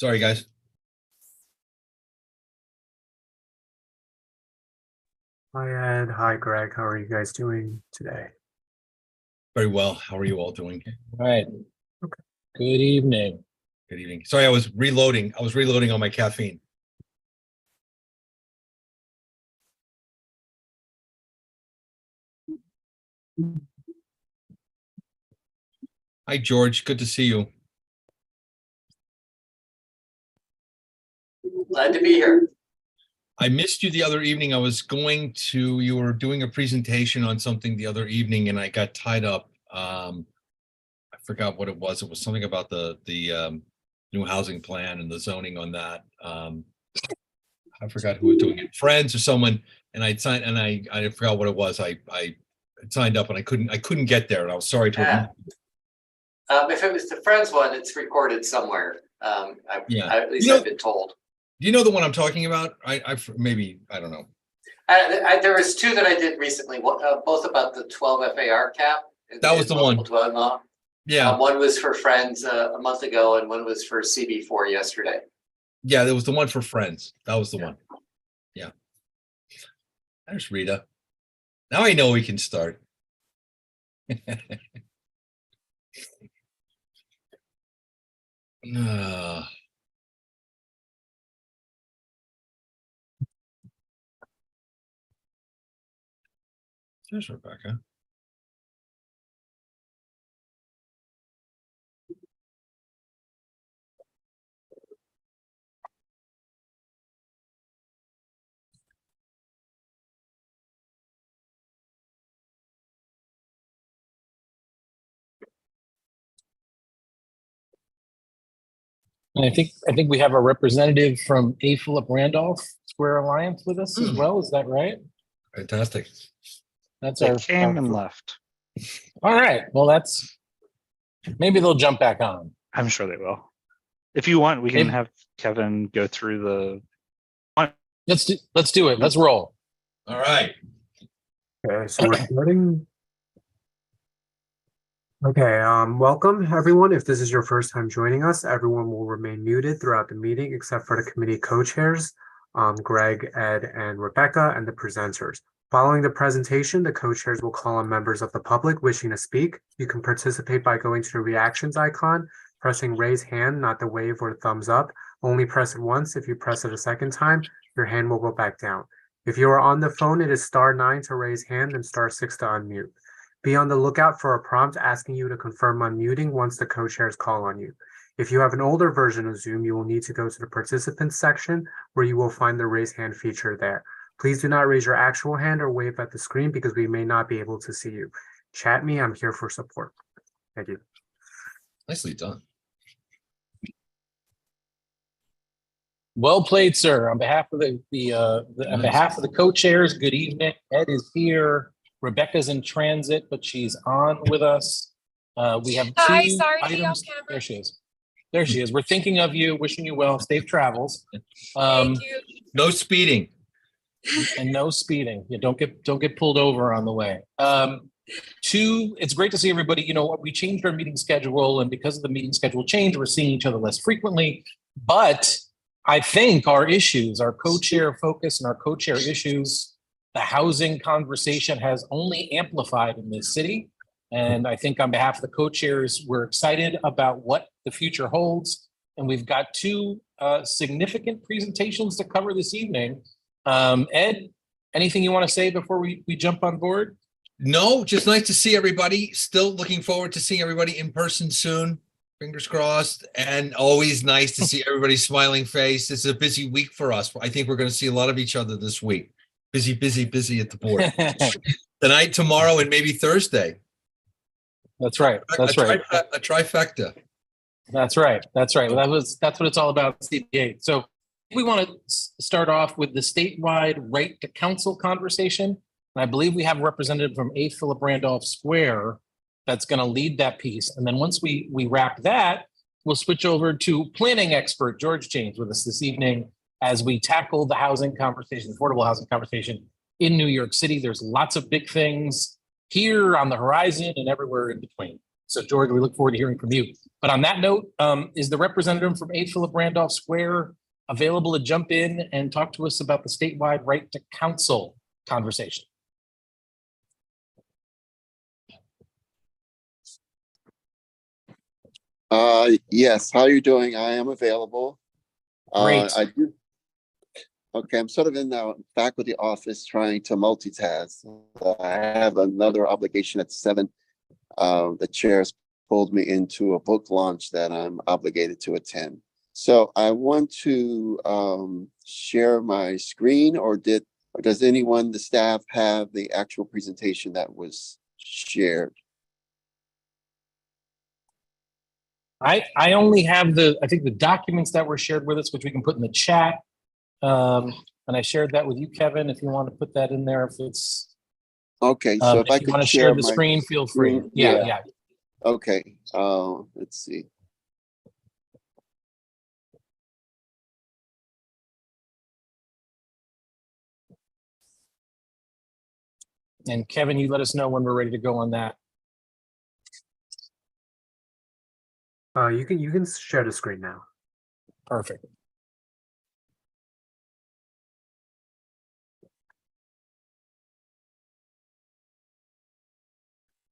Sorry, guys. Hi, Ed. Hi, Greg. How are you guys doing today? Very well. How are you all doing? All right. Okay. Good evening. Good evening. Sorry, I was reloading. On my caffeine. Hi, George. Good to see you. Glad to be here. I missed you the other evening. You were doing a presentation on something the other evening and I got tied up. I forgot what it was. It was something about the new housing plan and the zoning on that. I forgot who was doing it, friends or someone, and I forgot what it was. I signed up and I couldn't get there, and I was sorry to. If it was the Friends one, it's recorded somewhere. Yeah. At least I've been told. Do you know the one I'm talking about? Maybe I don't know. There was two that I did recently, both about the 12 FAR cap. That was the one. Dwelling law. Yeah. One was for Friends a month ago, and one was for CB4 yesterday. Yeah, there was the one for Friends. That was the one. Yeah. There's Rita. Now I know we can start. There's Rebecca. And I think we have a representative from A. Philip Randolph Square Alliance with us as well. Is that right? Fantastic. That's They came and left. All right. Well, maybe they'll jump back on. I'm sure they will. If you want, we can have Kevin go through the. Let's do it. Let's roll. All right. Okay, so we're starting. Okay, welcome everyone. If this is your first time joining us, everyone will remain muted throughout the meeting except for the committee co-chairs, Greg, Ed, and Rebecca, and the presenters. Following the presentation, the co-chairs will call on members of the public wishing to speak. You can participate by going to the reactions icon, pressing raise hand, not the wave or thumbs up. Only press it once. If you press it a second time, your hand will go back down. If you are on the phone, it is *9 to raise hand and *6 to unmute. Be on the lookout for a prompt asking you to confirm unmuting once the co-chairs call on you. If you have an older version of Zoom, you will need to go to the participants section where you will find the raise hand feature there. Please do not raise your actual hand or wave at the screen because we may not be able to see you. Chat me, I'm here for support. Thank you. Nicely done. Well played, sir. On behalf of on behalf of the co-chairs, good evening. Ed is here. Rebecca's in transit, but she's on with us. We have two items. There she is. There she is. We're thinking of you, wishing you well, safe travels. Thank you. No speeding. And no speeding. Yeah, don't get pulled over on the way. It's great to see everybody. You know, we changed our meeting schedule, and because of the meeting schedule change, we're seeing each other less frequently. But I think our issues, our co-chair focus and our co-chair issues, the housing conversation has only amplified in this city. And I think on behalf of the co-chairs, we're excited about what the future holds. And we've got two significant presentations to cover this evening. Ed, anything you want to say before we jump on board? No, just nice to see everybody. Still looking forward to seeing everybody in person soon. Fingers crossed. And always nice to see everybody's smiling face. This is a busy week for us. I think we're going to see a lot of each other this week. Busy at the board. Tonight, tomorrow, and maybe Thursday. That's right. That's right. A trifecta. That's right. That's right. Well, that's what it's all about, CB8. So we want to start off with the statewide right to counsel conversation. And I believe we have a representative from A. Philip Randolph Square that's going to lead that piece. And then once we wrap that, we'll switch over to planning expert George James with us this evening as we tackle the housing conversation, affordable housing conversation in New York City. There's lots of big things here on the horizon and everywhere in between. So George, we look forward to hearing from you. But on that note, is the representative from 8 Philip Randolph Square available to jump in and talk to us about the statewide right to counsel conversation? Yes, how are you doing? I am available. Great. I do. Okay, I'm sort of in the faculty office trying to multitask. I have another obligation at 7. The chair's pulled me into a book launch that I'm obligated to attend. So I want to share my screen, or does anyone, the staff, have the actual presentation that was shared? I only have I think the documents that were shared with us, which we can put in the chat. And I shared that with you, Kevin, if you want to put that in there, if it's. Okay, so if I you could want to share the my screen, feel free. screen, Yeah. Okay, let's see. And Kevin, you let us know when we're ready to go on that. You can share the screen now. Perfect.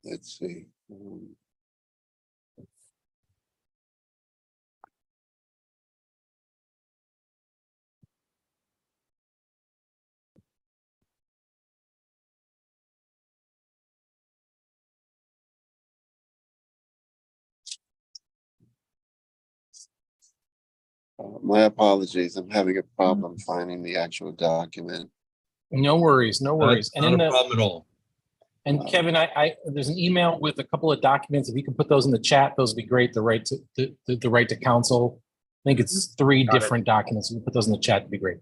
Let's see. My apologies. I'm having a problem finding the actual document. No worries, no worries. And Not in a the problem at all. and Kevin, there's an email with a couple of documents. If you can put those in the chat, those would be great. The right to the right to counsel. I think it's 3 Got it. different documents. If you put those in the chat, it'd be great.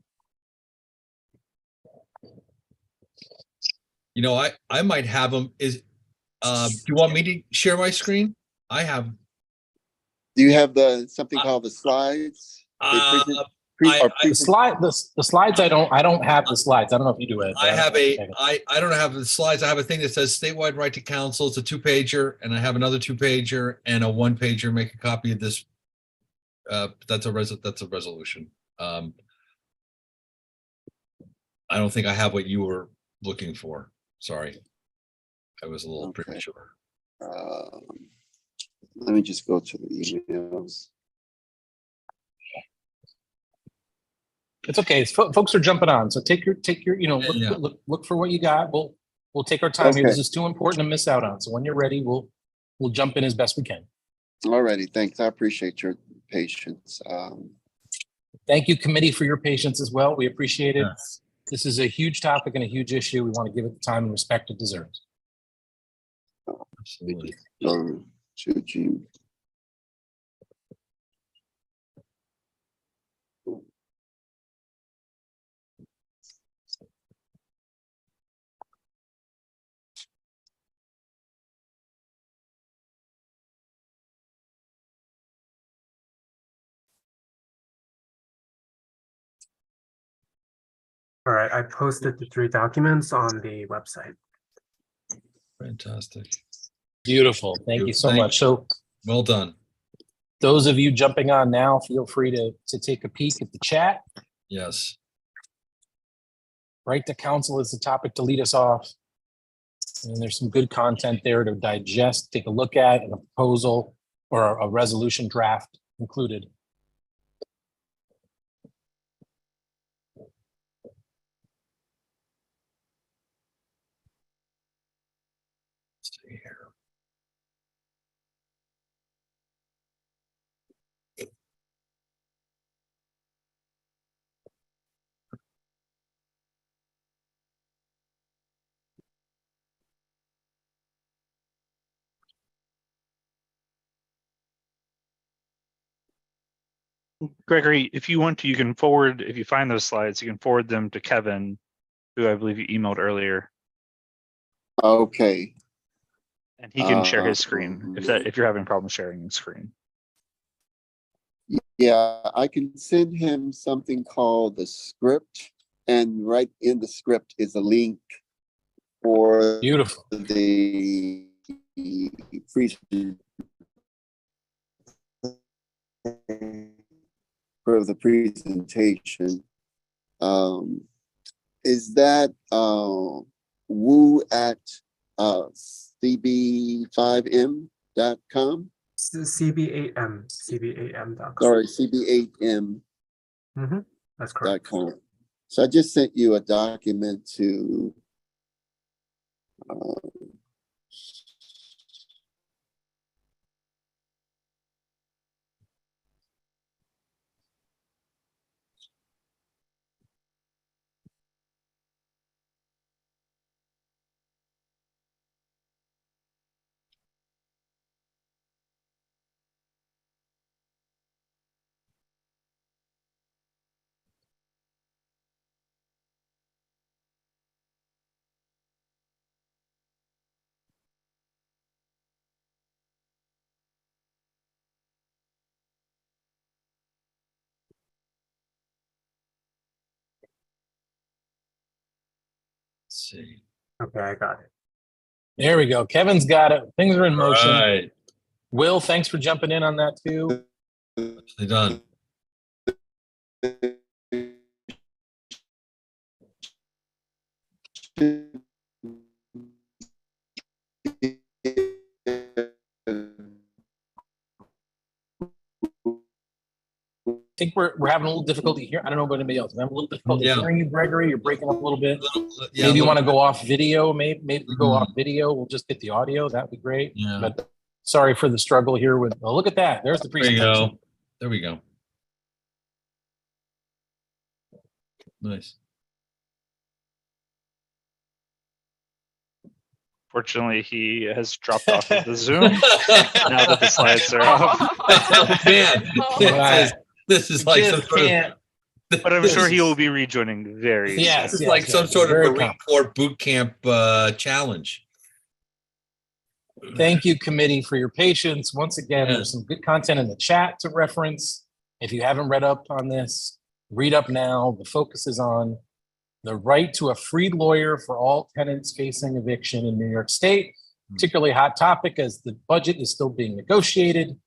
You know, I might have them. Do you want me to share my screen? I have. Do you have something called the slides? The slides. I don't have the slides. I don't know if you do it. I don't have the slides. I have a thing that says statewide right to counsel. It's a 2-pager, and I have another 2-pager and a 1-pager. Make a copy of this. That's a resolution. I don't think I have what you were looking for. Sorry, I was a little premature. Let me just go to the emails. It's okay. Folks are jumping on, so take your look for what you got. We'll take our time here. Okay. This is too important to miss out on. So when you're ready, we'll jump in as best we can. Alrighty, thanks. I appreciate your patience. Thank you, committee, for your patience as well. We appreciate it. Yes. This is a huge topic and a huge issue. We want to give it the time and respect it deserves. Absolutely. Go to G. All right, I posted the 3 documents on the website. Fantastic. Beautiful. Thank you so much. So Well done. those of you jumping on now, feel free to take a peek at the chat. Yes. Right to counsel is the topic to lead us off. And there's some good content there to digest, take a look at, and a proposal or a resolution draft included. Let's see here. Gregory, if you want to, you can forward, if you find those slides, you can forward them to Kevin, who I believe you emailed earlier, Okay. and he can share his screen if you're having problems sharing your screen. Yeah, I can send him something called the script, and right in the script is a link for Beautiful. the of the presentation. Is that woo at CB5M.com? CB8M, CB8M.com. Sorry, CB8M.com. That's correct. So I just sent you a document to Let's see. Okay, I got it. There we go. Kevin's got it. Things are in motion. Right. Will, thanks for jumping in on that too. Nicely done. I think we're having a little difficulty here. I don't know about anybody else. I'm having a little difficulty Yeah. hearing you, Gregory. You're breaking up a little bit. Yeah, Maybe you a want to little go off video. Maybe we go Mhm. off video. We'll just get the audio. That'd be great. Yeah. But sorry for the struggle here with. Oh, look at that. There's the There you presentation. go. There we go. Nice. Fortunately, he has dropped off of the Zoom now that the slides are off. Oh, man, this is like some Just sort of, can't. But I'm sure he will be rejoining very soon. Yes, this is like some sort of very Marine Corps boot camp challenge. Thank you, committee, for your patience. Once again, Yeah. there's some good content in the chat to reference. If you haven't read up on this, read up now. The focus is on the right to a free lawyer for all tenants facing eviction in New York State. Particularly hot topic as the budget is still being negotiated.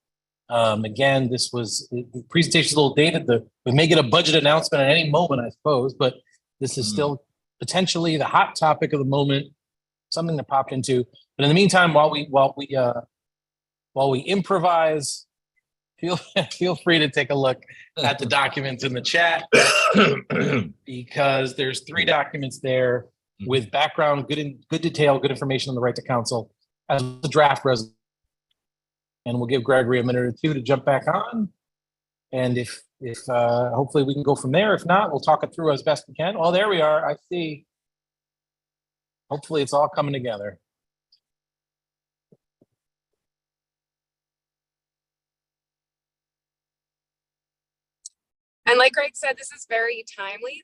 Again, this was the presentation is a little dated. We may get a budget announcement at any moment, I suppose, but this is still potentially the hot topic of the moment, something to pop into. But in the meantime, while we improvise, feel free to take a look at the documents in the chat because there's 3 documents there with background, good detail, good information on the right to counsel as the draft resolution. And we'll give Gregory a minute or two to jump back on. And if hopefully we can go from there. If not, we'll talk it through as best we can. Oh, there we are. I see. Hopefully it's all coming together. And like Greg said, this is very timely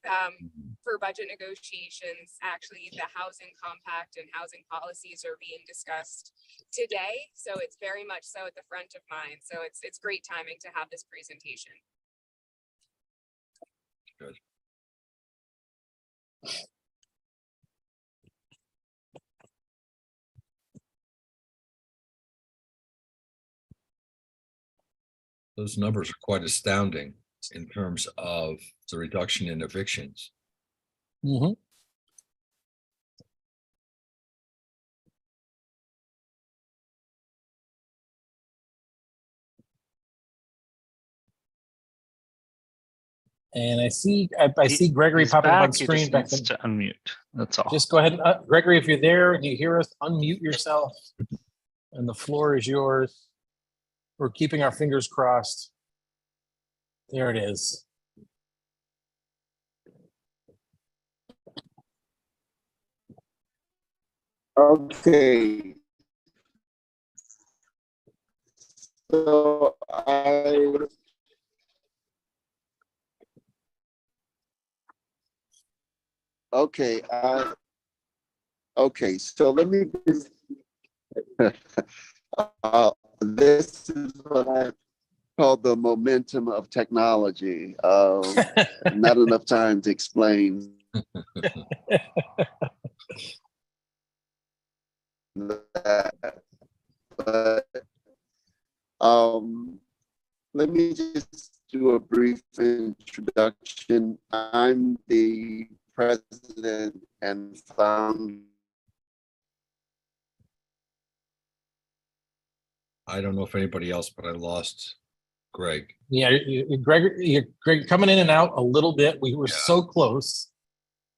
for budget negotiations. Actually, the housing compact and housing policies are being discussed today. So it's very much so at the front of mind. So it's great timing to have this presentation. Good. Those numbers are quite astounding in terms of the reduction in evictions. Mm-hmm. And I see Gregory He's popping up on back. He screen. just needs to unmute. That's all. Just go ahead and Gregory, if you're there and you hear us, unmute yourself. And the floor is yours. We're keeping our fingers crossed. There it is. okay. So okay, so let me just this is what I call the momentum of technology. Not enough time to explain that. But let me just do a brief introduction. I'm the president and founder. I don't know if anybody else, but I lost Greg. Yeah, Greg coming in and out a little bit. We were so close.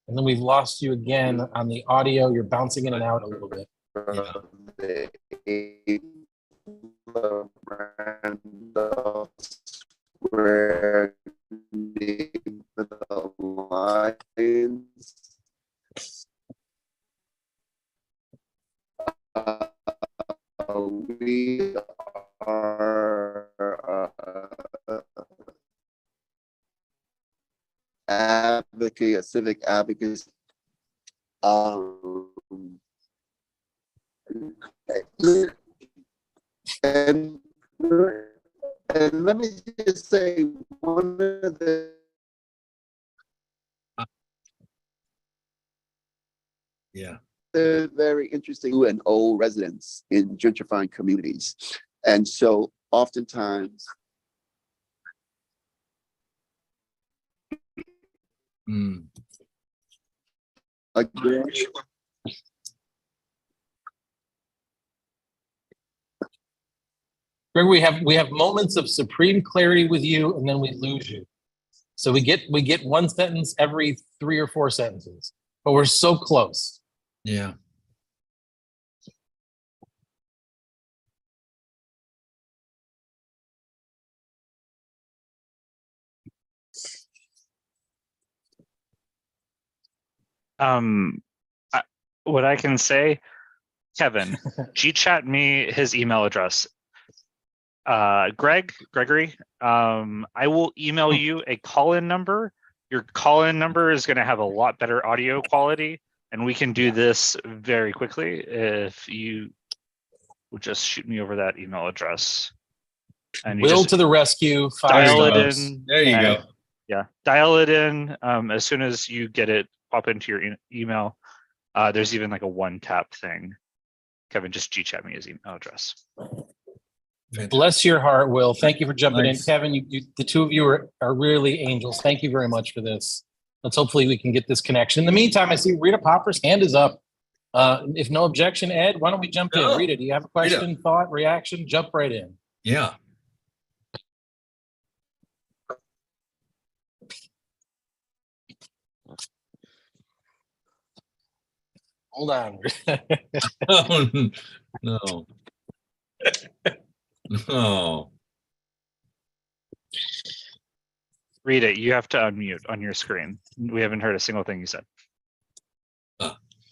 And then we've lost you again on the audio. You're bouncing in and out a little bit. Square Alliance. We are a civic advocacy. And let me just say, one of the they're very interesting and old residents in gentrifying communities. And so oftentimes again, Greg, we have moments of supreme clarity with you, and then we lose you. So we get one sentence every 3 or 4 sentences, but we're so close. Yeah. What I can say, Kevin, G-chat me his email address. Gregory, I will email you a call-in number. Your call-in number is going to have a lot better audio quality, and we can do this very quickly if you would just shoot me over that email address. And you Will just to the rescue. dial it stars. in. There you go. Yeah, dial it in. As soon as you get it, pop into your email. There's even like a one-tap thing. Kevin, just G-chat me his email address. Bless your heart, Will. Thank you for jumping Nice. in. Kevin, the two of you are really angels. Thank you very much for this. Let's hopefully we can get this connection. In the meantime, I see Rita Popper's hand is up. If no objection, Ed, why don't we jump in? Rita, do you have a question, thought, reaction? Jump right in. Yeah. Hold on. Oh, no. No. Read it. You have to unmute on your screen. We haven't heard a single thing you said.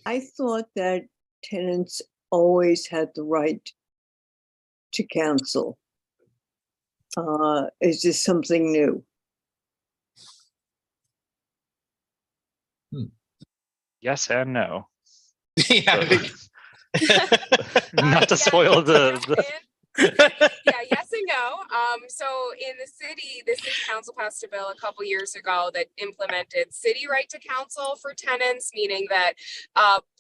I thought that tenants always had the right to cancel. Is this something new? Yes and no. Yeah, I think- Not to Yeah, spoil the Yeah, yes and no. So in the city council passed a bill a couple years ago that implemented city right to counsel for tenants, meaning that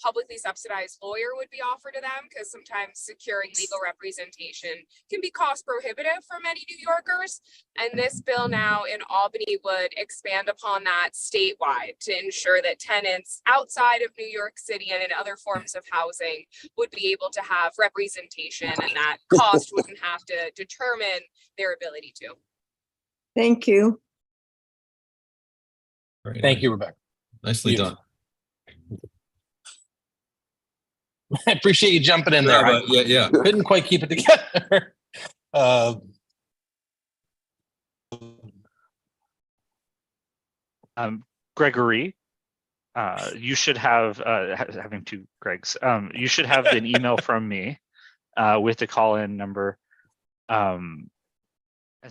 publicly subsidized lawyer would be offered to them because sometimes securing legal representation can be cost prohibitive for many New Yorkers. And this bill now in Albany would expand upon that statewide to ensure that tenants outside of New York City and in other forms of housing would be able to have representation, and that cost wouldn't have to determine their ability to. Thank you. Very Thank nice. you, Rebecca. Nicely done. I appreciate you jumping in there. I Yeah. couldn't quite keep it together. Gregory, you should have having two Gregs. You should have an email from me with the call-in number. And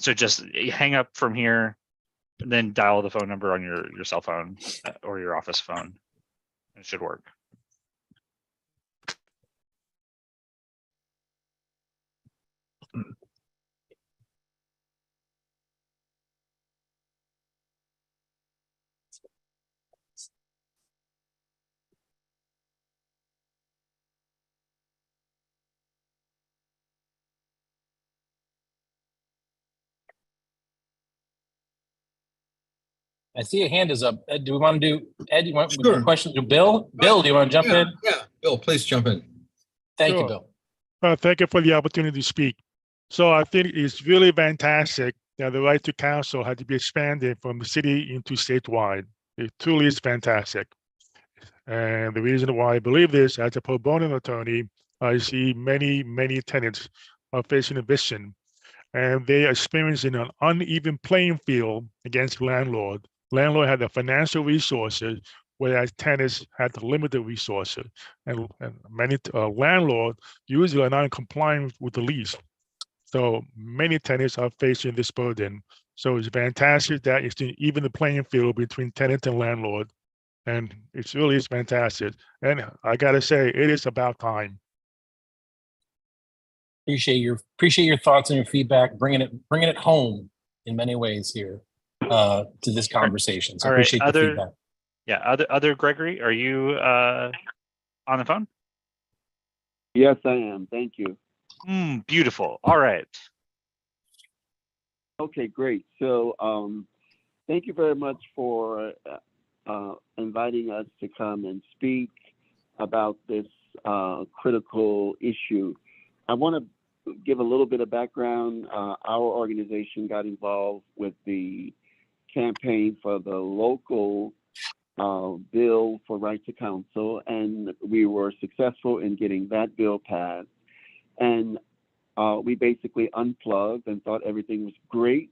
so just hang up from here, and then dial the phone number on your cell phone or your office phone. It should work. I see a hand is up. Ed, do we want to do, Ed, you want Sure. questions to Bill? Bill, do you want to jump in? Yeah, Bill, please jump in. Thank you, Sure. Bill. Thank you for the opportunity to speak. So I think it's really fantastic that the right to counsel had to be expanded from the city into statewide. It truly is fantastic. And the reason why I believe this, as a pro bono attorney, I see many, many tenants are facing eviction, and they are experiencing an uneven playing field against landlord. Landlord had the financial resources, whereas tenants had the limited resources. And many landlords usually are not complying with the lease. So many tenants are facing this burden. So it's fantastic that it's even the playing field between tenant and landlord. And it really is fantastic. And I gotta say, it is about time. Appreciate your thoughts and your feedback, bringing it home in many ways here to this conversation. So All right, appreciate the feedback. Yeah, other Gregory, are you on the phone? Yes, I am. Thank you. Beautiful. All right. Okay, great. So thank you very much for inviting us to come and speak about this critical issue. I want to give a little bit of background. Our organization got involved with the campaign for the local bill for right to counsel, and we were successful in getting that bill passed. And we basically unplugged and thought everything was great.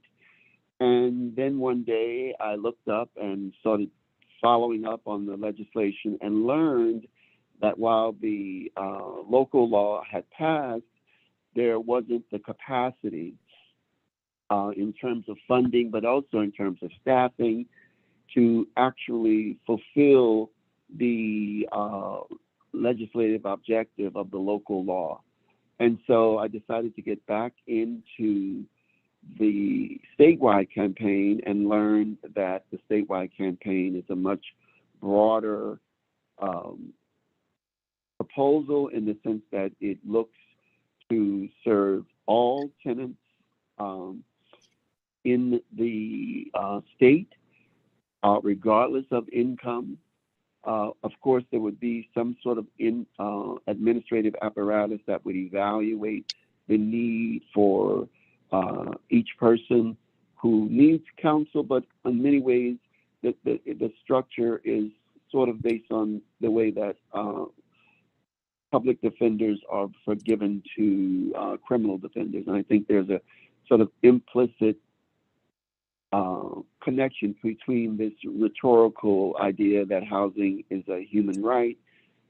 And then one day I looked up and started following up on the legislation and learned that while the local law had passed, there wasn't the capacity in terms of funding, but also in terms of staffing to actually fulfill the legislative objective of the local law. And so I decided to get back into the statewide campaign and learned that the statewide campaign is a much broader proposal in the sense that it looks to serve all tenants in the state, regardless of income. Of course, there would be some sort of administrative apparatus that would evaluate the need for each person who needs counsel, but in many ways, the structure is sort of based on the way that public defenders are forgiven to criminal defenders. And I think there's a sort of implicit connection between this rhetorical idea that housing is a human right,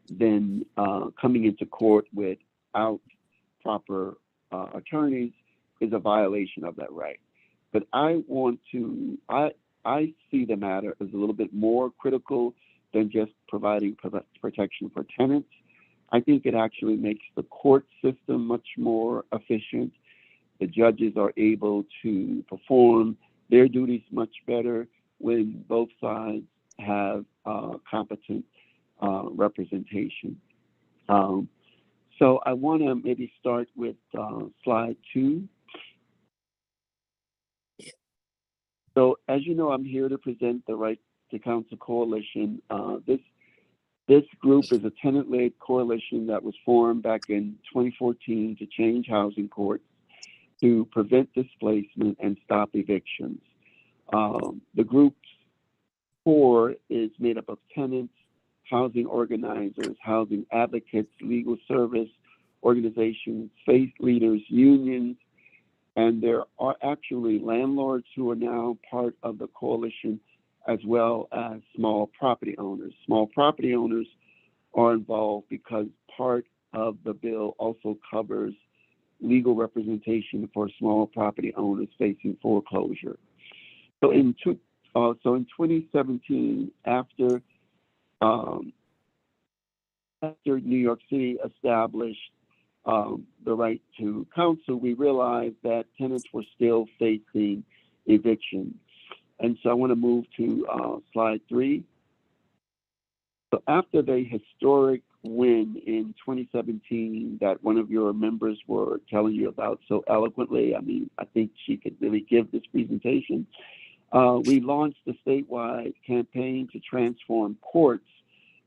then coming into court without proper attorneys is a violation of that right. But I see the matter as a little bit more critical than just providing protection for tenants. I think it actually makes the court system much more efficient. The judges are able to perform their duties much better when both sides have competent representation. So I want to maybe start with slide 2. So as you know, I'm here to present the Right to Counsel Coalition. This group is a tenant-led coalition that was formed back in 2014 to change housing courts, to prevent displacement and stop evictions. The group's core is made up of tenants, housing organizers, housing advocates, legal service organizations, faith leaders, unions, and there are actually landlords who are now part of the coalition, as well as small property owners. Small property owners are involved because part of the bill also covers legal representation for small property owners facing foreclosure. So in 2017, after New York City established the right to counsel, we realized that tenants were still facing eviction. And so I want to move to slide 3. So after the historic win in 2017 that one of your members were telling you about so eloquently, I mean, I think she could really give this presentation. we launched a statewide campaign to transform courts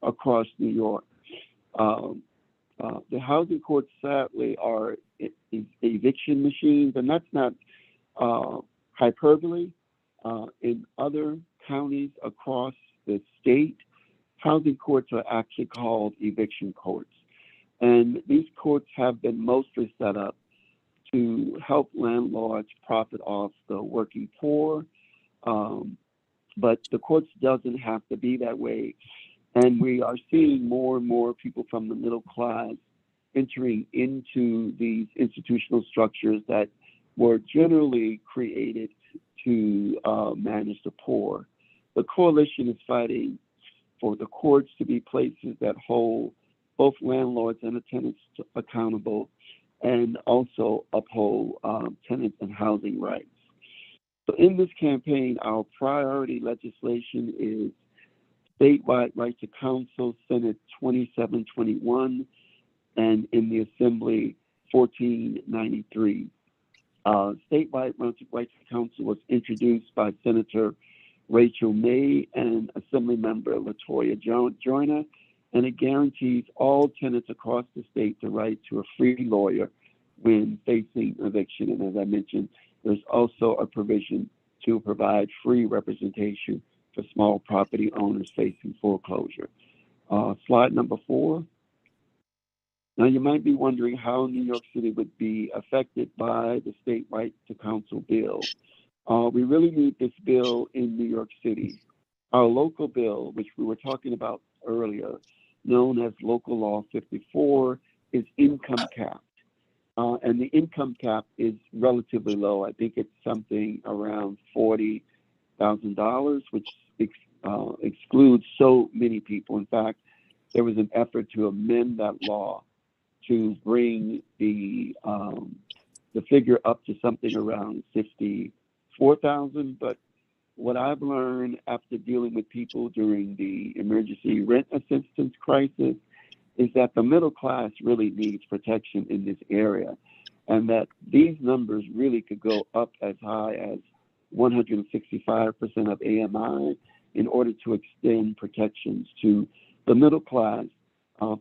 across New York. The housing courts, sadly, are eviction machines, and that's not hyperbole. In other counties across the state, housing courts are actually called eviction courts. And these courts have been mostly set up to help landlords profit off the working poor. But the courts doesn't have to be that way. And we are seeing more and more people from the middle class entering into these institutional structures that were generally created to manage the poor. The coalition is fighting for the courts to be places that hold both landlords and the tenants accountable, and also uphold tenants and housing rights. So in this campaign, our priority legislation is statewide right to counsel, Senate 2721, and in the Assembly 1493. Statewide right to counsel was introduced by Senator Rachel May and Assemblymember LaToya Joyner, and it guarantees all tenants across the state the right to a free lawyer when facing eviction. And as I mentioned, there's also a provision to provide free representation for small property owners facing foreclosure. Slide number 4. Now, you might be wondering how New York City would be affected by the state right to counsel bill. We really need this bill in New York City. Our local bill, which we were talking about earlier, known as Local Law 54, is income capped. And the income cap is relatively low. I think it's something around $40,000, which excludes so many people. In fact, there was an effort to amend that law to bring the figure up to something around 54,000. But what I've learned after dealing with people during the emergency rent assistance crisis is that the middle class really needs protection in this area, and that these numbers really could go up as high as 165% of AMI in order to extend protections to the middle class.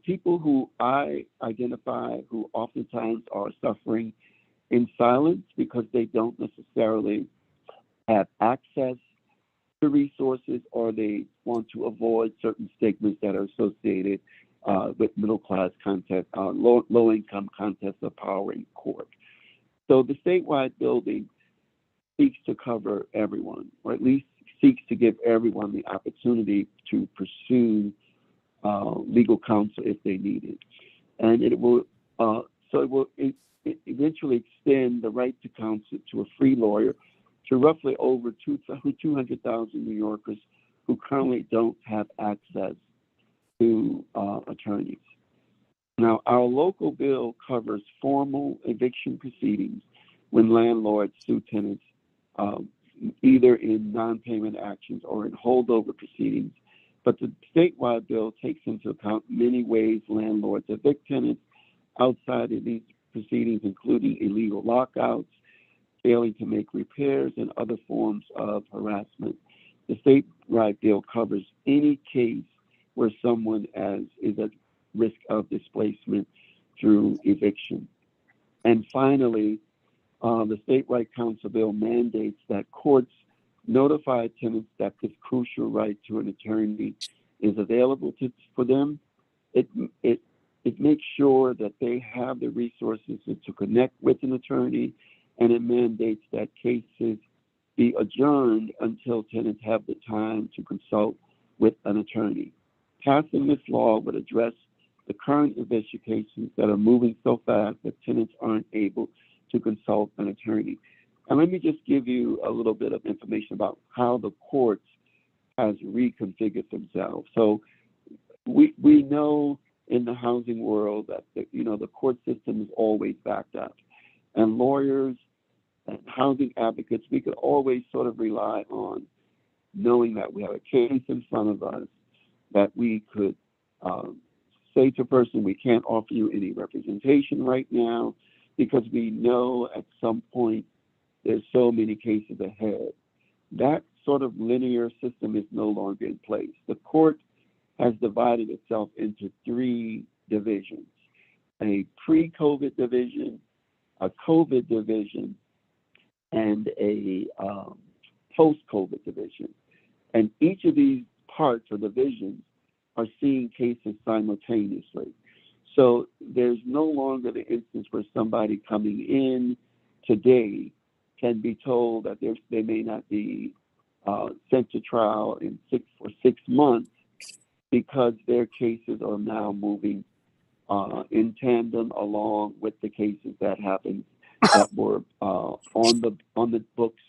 People who I identify who oftentimes are suffering in silence because they don't necessarily have access to resources, or they want to avoid certain stigmas that are associated with middle class context, low income context of power in court. So the statewide building seeks to cover everyone, or at least seeks to give everyone the opportunity to pursue legal counsel if they need it. And it will eventually extend the right to counsel to a free lawyer to roughly over 200,000 New Yorkers who currently don't have access to attorneys. Now, our local bill covers formal eviction proceedings when landlords sue tenants, either in non-payment actions or in holdover proceedings. But the statewide bill takes into account many ways landlords evict tenants outside of these proceedings, including illegal lockouts, failing to make repairs, and other forms of harassment. The statewide bill covers any case where someone is at risk of displacement through eviction. And finally, the statewide counsel bill mandates that courts notify tenants that this crucial right to an attorney is available for them. It makes sure that they have the resources to connect with an attorney, and it mandates that cases be adjourned until tenants have the time to consult with an attorney. Passing this law would address the current investigations that are moving so fast that tenants aren't able to consult an attorney. And let me just give you a little bit of information about how the courts has reconfigured themselves. So we know in the housing world that the court system is always backed up, and lawyers and housing advocates, we could always sort of rely on knowing that we have a case in front of us, that we could say to a person, we can't offer you any representation right now because we know at some point there's so many cases ahead. That sort of linear system is no longer in place. The court has divided itself into three divisions: a pre-COVID division, a COVID division, and a post-COVID division. And each of these parts or divisions are seeing cases simultaneously. So there's no longer the instance where somebody coming in today can be told that they may not be sent to trial for 6 months because their cases are now moving in tandem along with the cases that happened that were on the books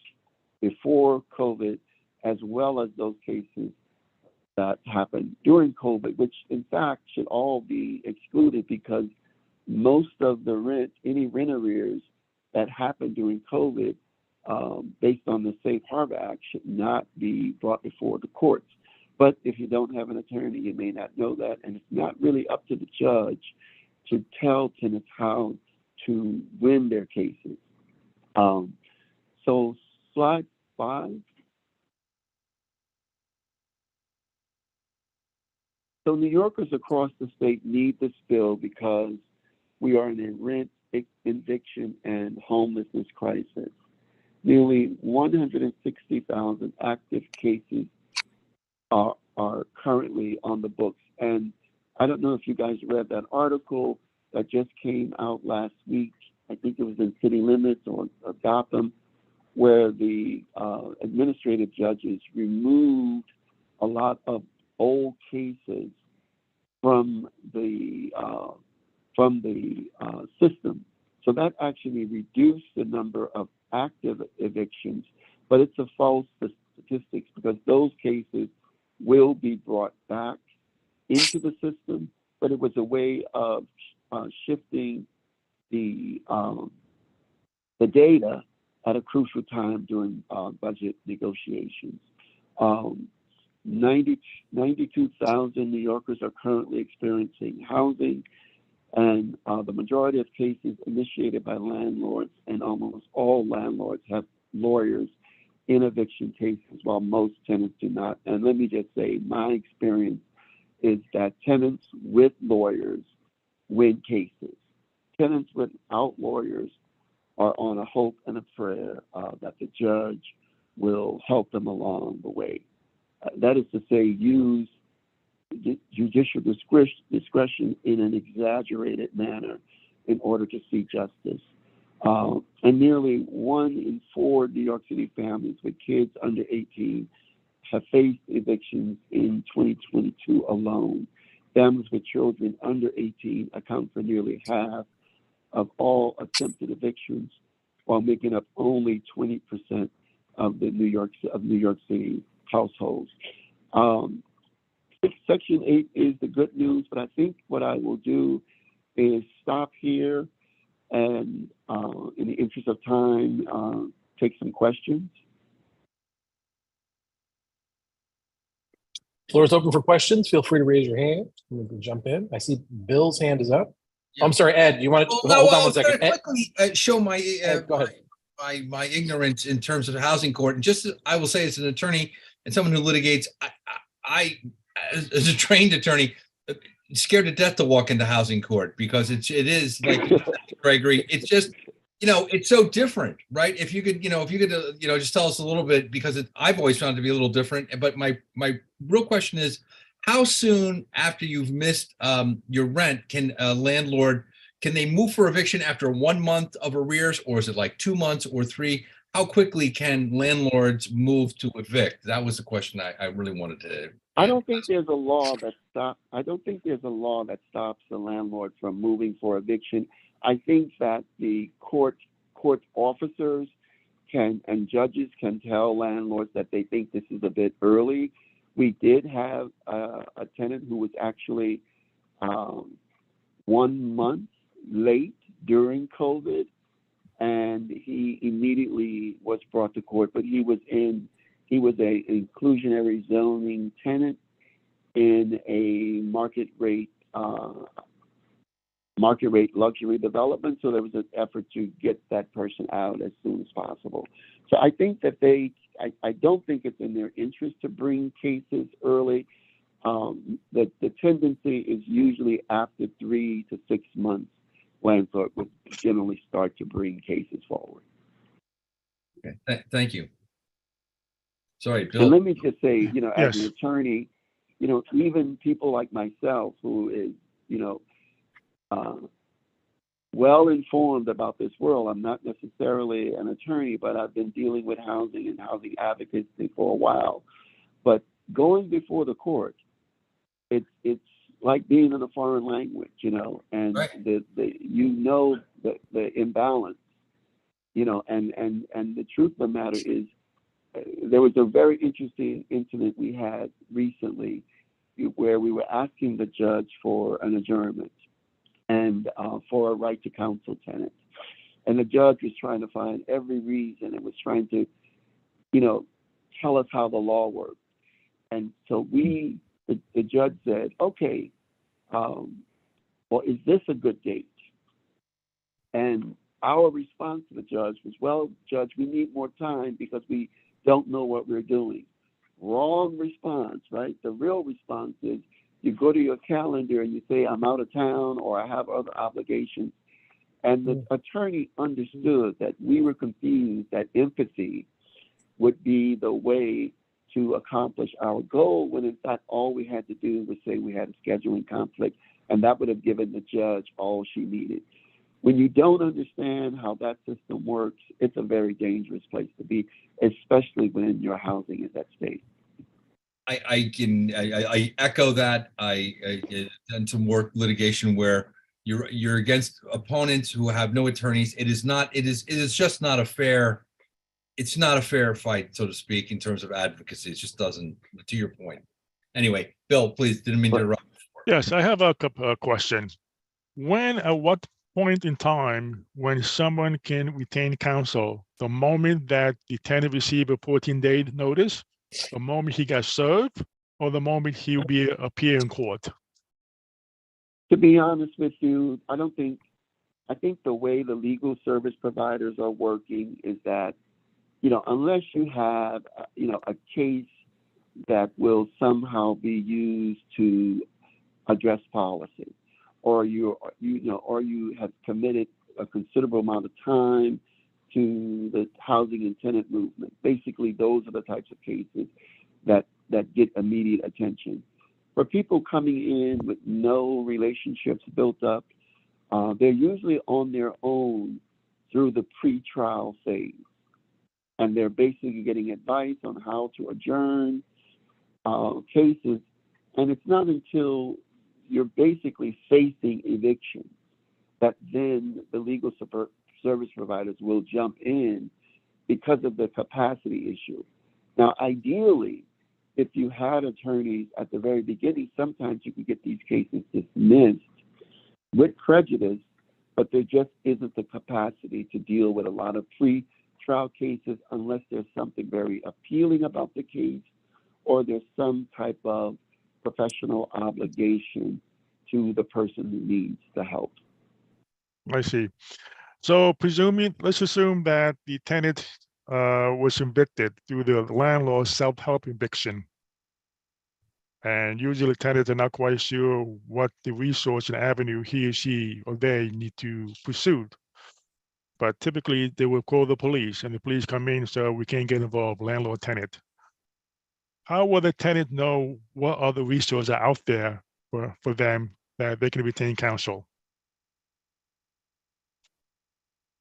before COVID, as well as those cases that happened during COVID, which in fact should all be excluded because most of the any rent arrears that happened during COVID, based on the Safe Harbor Act, should not be brought before the courts. But if you don't have an attorney, you may not know that, and it's not really up to the judge to tell tenants how to win their cases. So slide 5. So New Yorkers across the state need this bill because we are in a rent, eviction, and homelessness crisis. Nearly 160,000 active cases are currently on the books. And I don't know if you guys read that article that just came out last week. I think it was in City Limits or Gotham, where the administrative judges removed a lot of old cases from the system. So that actually reduced the number of active evictions, but it's a false statistics because those cases will be brought back into the system, but it was a way of shifting the data at a crucial time during budget negotiations. 92,000 New Yorkers are currently experiencing housing, and the majority of cases initiated by landlords, and almost all landlords have lawyers in eviction cases, while most tenants do not. And let me just say, my experience is that tenants with lawyers win cases. Tenants without lawyers are on a hope and a prayer that the judge will help them along the way. That is to say, use judicial discretion in an exaggerated manner in order to see justice. And nearly 1 in 4 New York City families with kids under 18 have faced evictions in 2022 alone. Families with children under 18 account for nearly half of all attempted evictions, while making up only 20% of the New York City households. Section 8 is the good news, but I think what I will do is stop here and, in the interest of time, take some questions. Floor is open for questions. Feel free to raise your hand. We can jump in. I see Bill's hand is up. Yeah. I'm sorry, Ed, you want to hold on one second? Ed, Quickly show my Ed, go ahead. my ignorance in terms of housing court, and just I will say, as an attorney and someone who litigates, I as a trained attorney, scared to death to walk into housing court because it is like Gregory. It's just, it's so different, right? If you could just tell us a little bit, because I've always found it to be a little different. But my real question is, how soon after you've missed your rent can a landlord, can they move for eviction after 1 month of arrears, or is it like 2 months or 3? How quickly can landlords move to evict? That was the question I really wanted to. I don't think there's a law that stops the landlord from moving for eviction. I think that the court officers and judges can tell landlords that they think this is a bit early. We did have a tenant who was actually 1 month late during COVID, and he immediately was brought to court, but he was a inclusionary zoning tenant in a market rate luxury development. So there was an effort to get that person out as soon as possible. So I think that I don't think it's in their interest to bring cases early. The tendency is usually after 3 to 6 months, landlord would generally start to bring cases forward. Okay, thank you. Sorry, And Bill. let me just say, you know, as Yes. an attorney, you know, even people like myself who is, you know, well informed about this world. I'm not necessarily an attorney, but I've been dealing with housing and housing advocacy for a while. But going before the court, it's like being in a foreign language, you know, and Right. the imbalance, you know, and the truth of the matter is, there was a very interesting incident we had recently where we were asking the judge for an adjournment and for a right to counsel tenant. And the judge was trying to find every reason and was trying to, you know, tell us how the law worked. And so the judge said, okay, well, is this a good date? And our response to the judge was, well, Judge, we need more time because we don't know what we're doing. Wrong response, right? The real response is you go to your calendar and you say, I'm out of town or I have other obligations. And the attorney understood that we were confused, that empathy would be the way to accomplish our goal, when in fact all we had to do was say we had a scheduling conflict, and that would have given the judge all she needed. When you don't understand how that system works, it's a very dangerous place to be, especially when your housing is at stake. I echo that. I done some work litigation where you're against opponents who have no attorneys. It is just not a fair. It's not a fair fight, so to speak, in terms of advocacy. It just doesn't. To your point. Anyway, Bill, please, didn't mean to interrupt. Yes, I have a couple of questions. At what point in time when someone can retain counsel? The moment that the tenant receive a 14-day notice, the moment he got served, or the moment he will be appear in court? To be honest with you, I think the way the legal service providers are working is that, you know, unless you have, you know, a case that will somehow be used to address policy, or you have committed a considerable amount of time to the housing and tenant movement. Basically, those are the types of cases that get immediate attention. For people coming in with no relationships built up, they're usually on their own through the pre-trial phase. And they're basically getting advice on how to adjourn cases. And it's not until you're basically facing eviction that then the legal service providers will jump in because of the capacity issue. Now, ideally, if you had attorneys at the very beginning, sometimes you could get these cases dismissed with prejudice, but there just isn't the capacity to deal with a lot of pre-trial cases unless there's something very appealing about the case or there's some type of professional obligation to the person who needs the help. I see. So let's assume that the tenant was evicted through the landlord's self-help eviction. And usually tenants are not quite sure what the resource and avenue he or she or they need to pursue. But typically they will call the police and the police come in, so we can't get involved, landlord tenant. How will the tenant know what other resources are out there for them that they can retain counsel?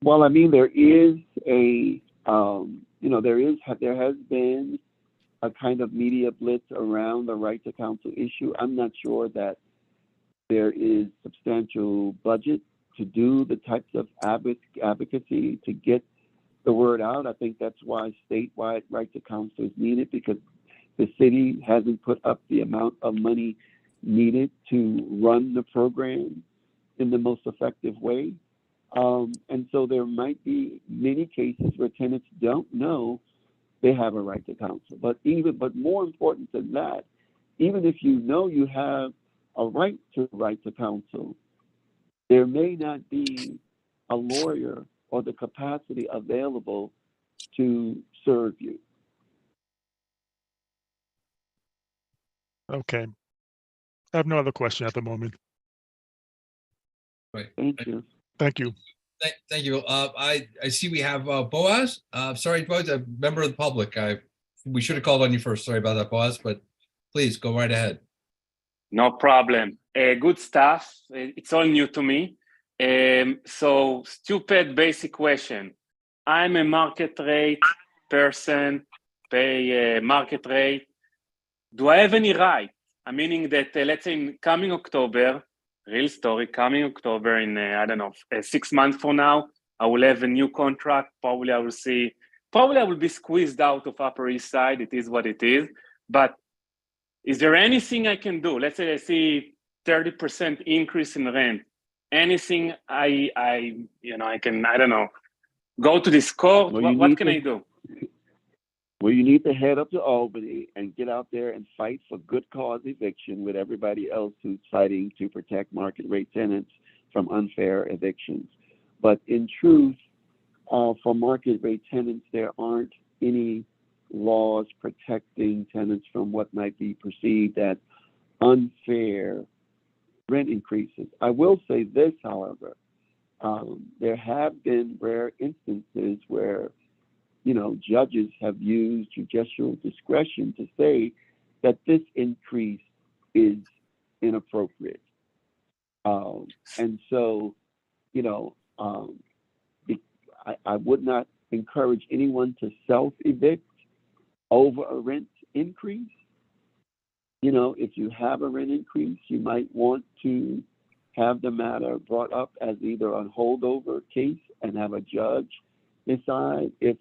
Well, I mean, there is there has been a kind of media blitz around the right to counsel issue. I'm not sure that there is substantial budget to do the types of advocacy to get the word out. I think that's why statewide right to counsel is needed, because the city hasn't put up the amount of money needed to run the program in the most effective way. And so there might be many cases where tenants don't know they have a right to counsel. But more important than that, even if you know you have a right to counsel, there may not be a lawyer or the capacity available to serve you. Okay. I have no other question at the moment. Right. Thank you. Thank you. Thank you. I see we have Boaz. Sorry, Boaz, a member of the public. We should have called on you first. Sorry about that, Boaz, but please go right ahead. No problem. Good stuff. It's all new to me. So stupid basic question. I'm a market rate person, pay market rate. Do I have any right? I'm meaning that let's say in coming October, real story, coming October in, I don't know, 6 months from now, I will have a new contract. Probably I will be squeezed out of Upper East Side. It is what it is. But is there anything I can do? Let's say I see 30% increase in rent. Anything I can, I don't know, go to this court? Well, what can I do? Well, you need to head up to Albany and get out there and fight for good cause eviction with everybody else who's fighting to protect market rate tenants from unfair evictions. But in truth, for market rate tenants, there aren't any laws protecting tenants from what might be perceived as unfair rent increases. I will say this, however, there have been rare instances where judges have used judicial discretion to say that this increase is inappropriate. And so, I would not encourage anyone to self-evict over a rent increase. If you have a rent increase, you might want to have the matter brought up as either a holdover case and have a judge decide if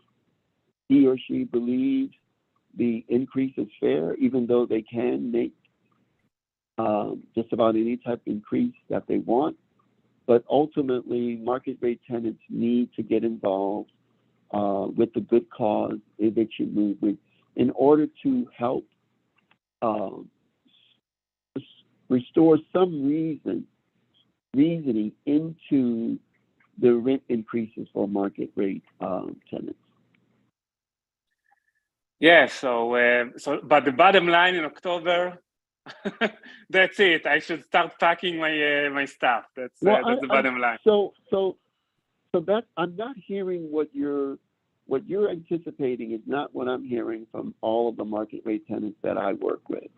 he or she believes the increase is fair, even though they can make just about any type of increase that they want. But ultimately, market rate tenants need to get involved with the good cause eviction movement in order to help restore some reasoning into the rent increases for market rate tenants. Yeah, but the bottom line in October, that's it. I should start packing my stuff. That's the bottom line. So that I'm not hearing what you're anticipating is not what I'm hearing from all of the market rate tenants that I work with.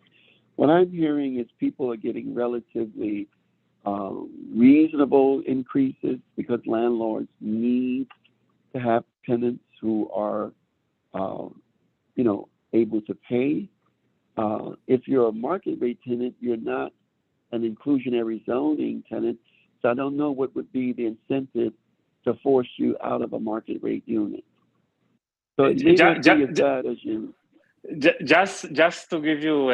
What I'm hearing is people are getting relatively reasonable increases because landlords need to have tenants who are able to pay. If you're a market rate tenant, you're not an inclusionary zoning tenant. So I don't know what would be the incentive to force you out of a market rate unit. So it may not be as bad as you. Just to give you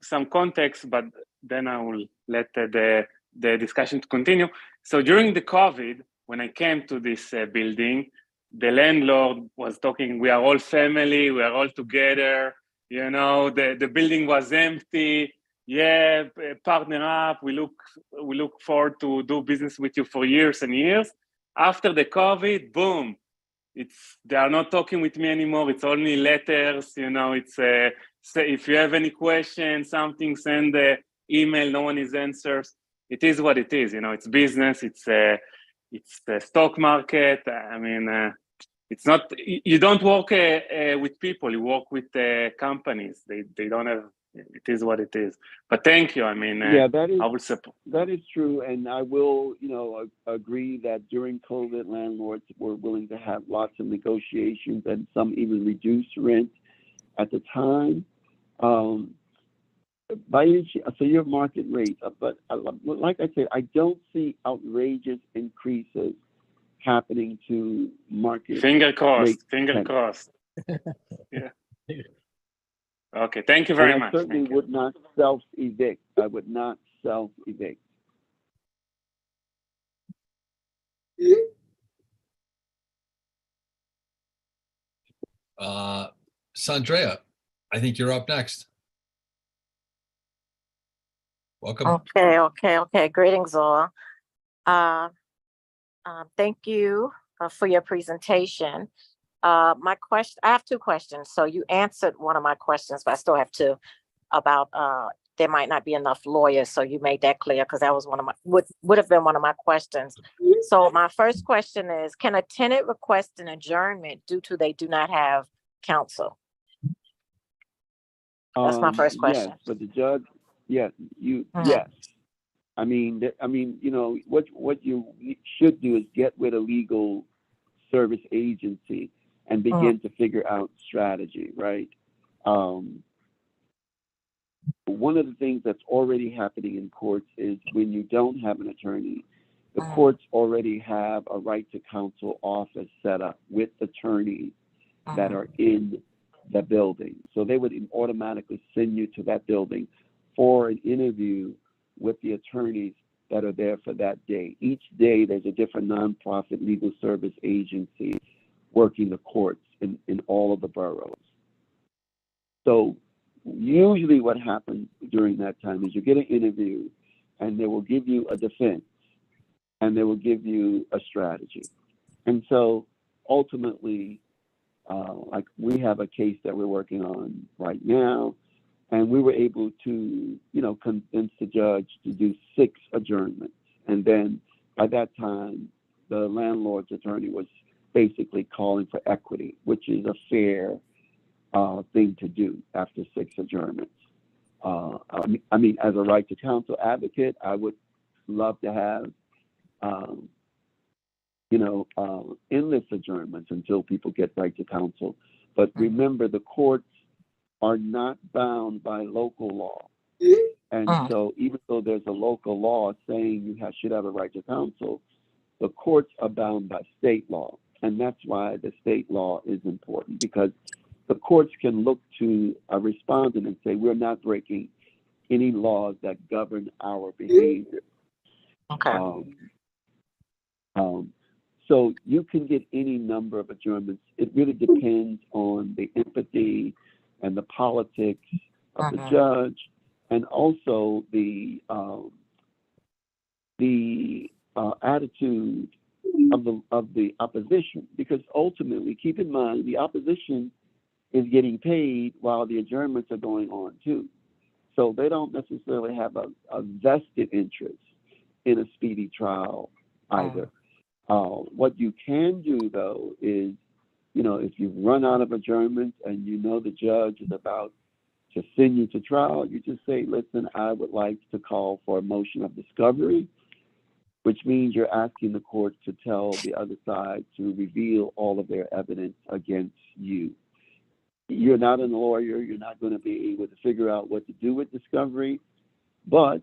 some context, but then I will let the discussion continue. So during the COVID, when I came to this building, the landlord was talking, we are all family, we are all together, the building was empty. Yeah, partner up, we look forward to do business with you for years and years. After the COVID, boom, they are not talking with me anymore. It's only letters, it's if you have any questions, something, send the email, no one is answers. It is what it is, it's business, it's the stock market. I mean, it's not, you don't work with people, you work with companies. They don't have, it is what it is. But thank you. I mean, yeah, that is, I will support. That is true. And I will, agree that during COVID, landlords were willing to have lots of negotiations and some even reduced rent at the time. So your market rate, but like I said, I don't see outrageous increases happening to market. Finger crossed. Yeah. Okay. Thank you very much. I certainly would not self-evict. I would not self-evict. Sandrea, I think you're up next. Welcome. Okay. Greetings all. Thank you for your presentation. I have two questions. So you answered one of my questions, but I still have two. about there might not be enough lawyers. So you made that clear because that was one of my would have been one of my questions. So my first question is, can a tenant request an adjournment due to they do not have counsel? That's my first question. Yes, but the judge, yes, Mhm. yes. I mean, you know, what you should do is get with a legal service agency and begin to figure out strategy, right? One of the things that's already happening in courts is when you don't have an attorney, the courts already have a right to counsel office set up with attorneys that are in the building. So they would automatically send you to that building for an interview with the attorneys that are there for that day. Each day there's a different nonprofit legal service agency working the courts in all of the boroughs. So usually what happens during that time is you get an interview and they will give you a defense and they will give you a strategy. And so ultimately, like we have a case that we're working on right now, and we were able to, you know, convince the judge to do 6 adjournments. And then by that time, the landlord's attorney was basically calling for equity, which is a fair thing to do after 6 adjournments. I mean, as a right to counsel advocate, I would love to have, you know, endless adjournments until people get right to counsel. But remember, the courts are not bound by local law. And so even though there's a local law saying you should have a right to counsel, the courts are bound by state law. And that's why the state law is important, because the courts can look to a respondent and say, we're not breaking any laws that govern our behavior. Okay. So you can get any number of adjournments. It really depends on the empathy and the politics of the judge, and also the attitude of the opposition. Because ultimately, keep in mind, the opposition is getting paid while the adjournments are going on too. So they don't necessarily have a vested interest in a speedy trial either. What you can do, though, is, you know, if you've run out of adjournments and you know the judge is about to send you to trial, you just say, listen, I would like to call for a motion of discovery, which means you're asking the court to tell the other side to reveal all of their evidence against you. You're not a lawyer. You're not going to be able to figure out what to do with discovery, but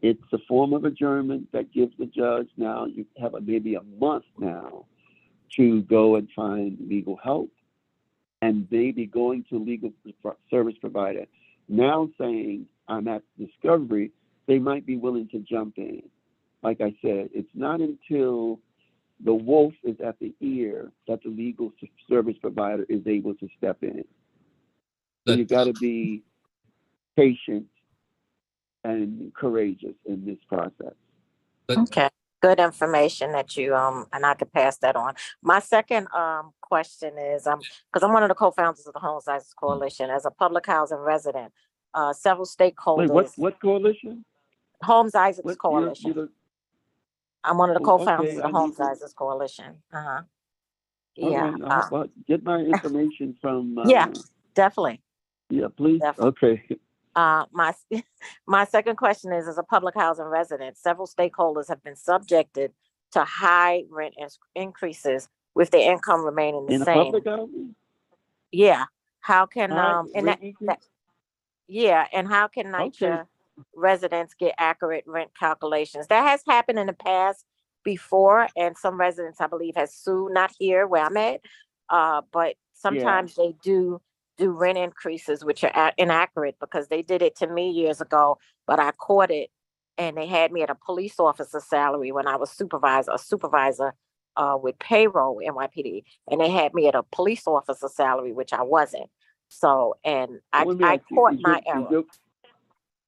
it's a form of adjournment that gives the judge, now you have maybe a month now to go and find legal help, and maybe going to legal service provider. Now saying, I'm at discovery, they might be willing to jump in. Like I said, it's not until the wolf is at the ear that the legal service provider is able to step in. So you've got to be patient and courageous in this process. Okay. Good information that you and I could pass that on. My second question is because I'm one of the co-founders of the Home Sizes Coalition. As a public housing resident, several stakeholders. Wait, what coalition? Homes Isaacs Coalition. I'm one of the co-founders of the Homes Isaacs Coalition. Yeah. Well, get my information from. Yeah, definitely. Yeah, please. Definitely. Okay. My second question is, as a public housing resident, several stakeholders have been subjected to high rent increases with their income remaining the same. In public housing? Yeah. How can and how can NYCHA residents get accurate rent calculations? That has happened in the past before, and some residents, I believe, has sued, not here where I'm at, but sometimes they do rent increases which are inaccurate, because they did it to me years ago, but I caught it, and they had me at a police officer salary when I was a supervisor with payroll NYPD, and they had me at a police officer salary, which I wasn't. So, and I caught my error.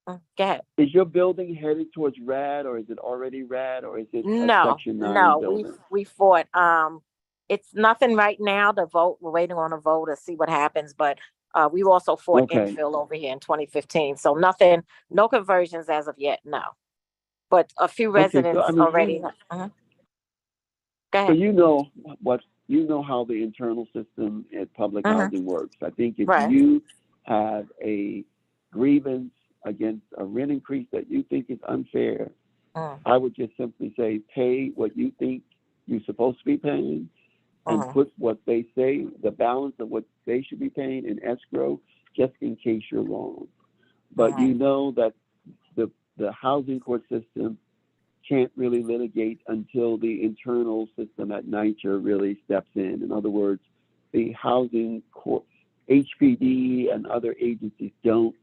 Go ahead. Is your building headed towards RAD, or is it already RAD, or is it a Section 9 building? We fought. It's nothing right now to vote. We're waiting on a vote to see what happens, but We also fought Okay. infill over here in 2015. So nothing, no conversions as of yet, no. But a few Okay, so, residents I mean, already. Go So ahead. you know how the internal system at public housing works. I think if Right. you have a grievance against a rent increase that you think is unfair, I would just simply say pay what you think you're supposed to be paying and put what they say, the balance of what they should be paying in escrow, just in case you're wrong. But you know that the housing court system can't really litigate until the internal system at NYCHA really steps in. In other words, the housing court, HPD and other agencies don't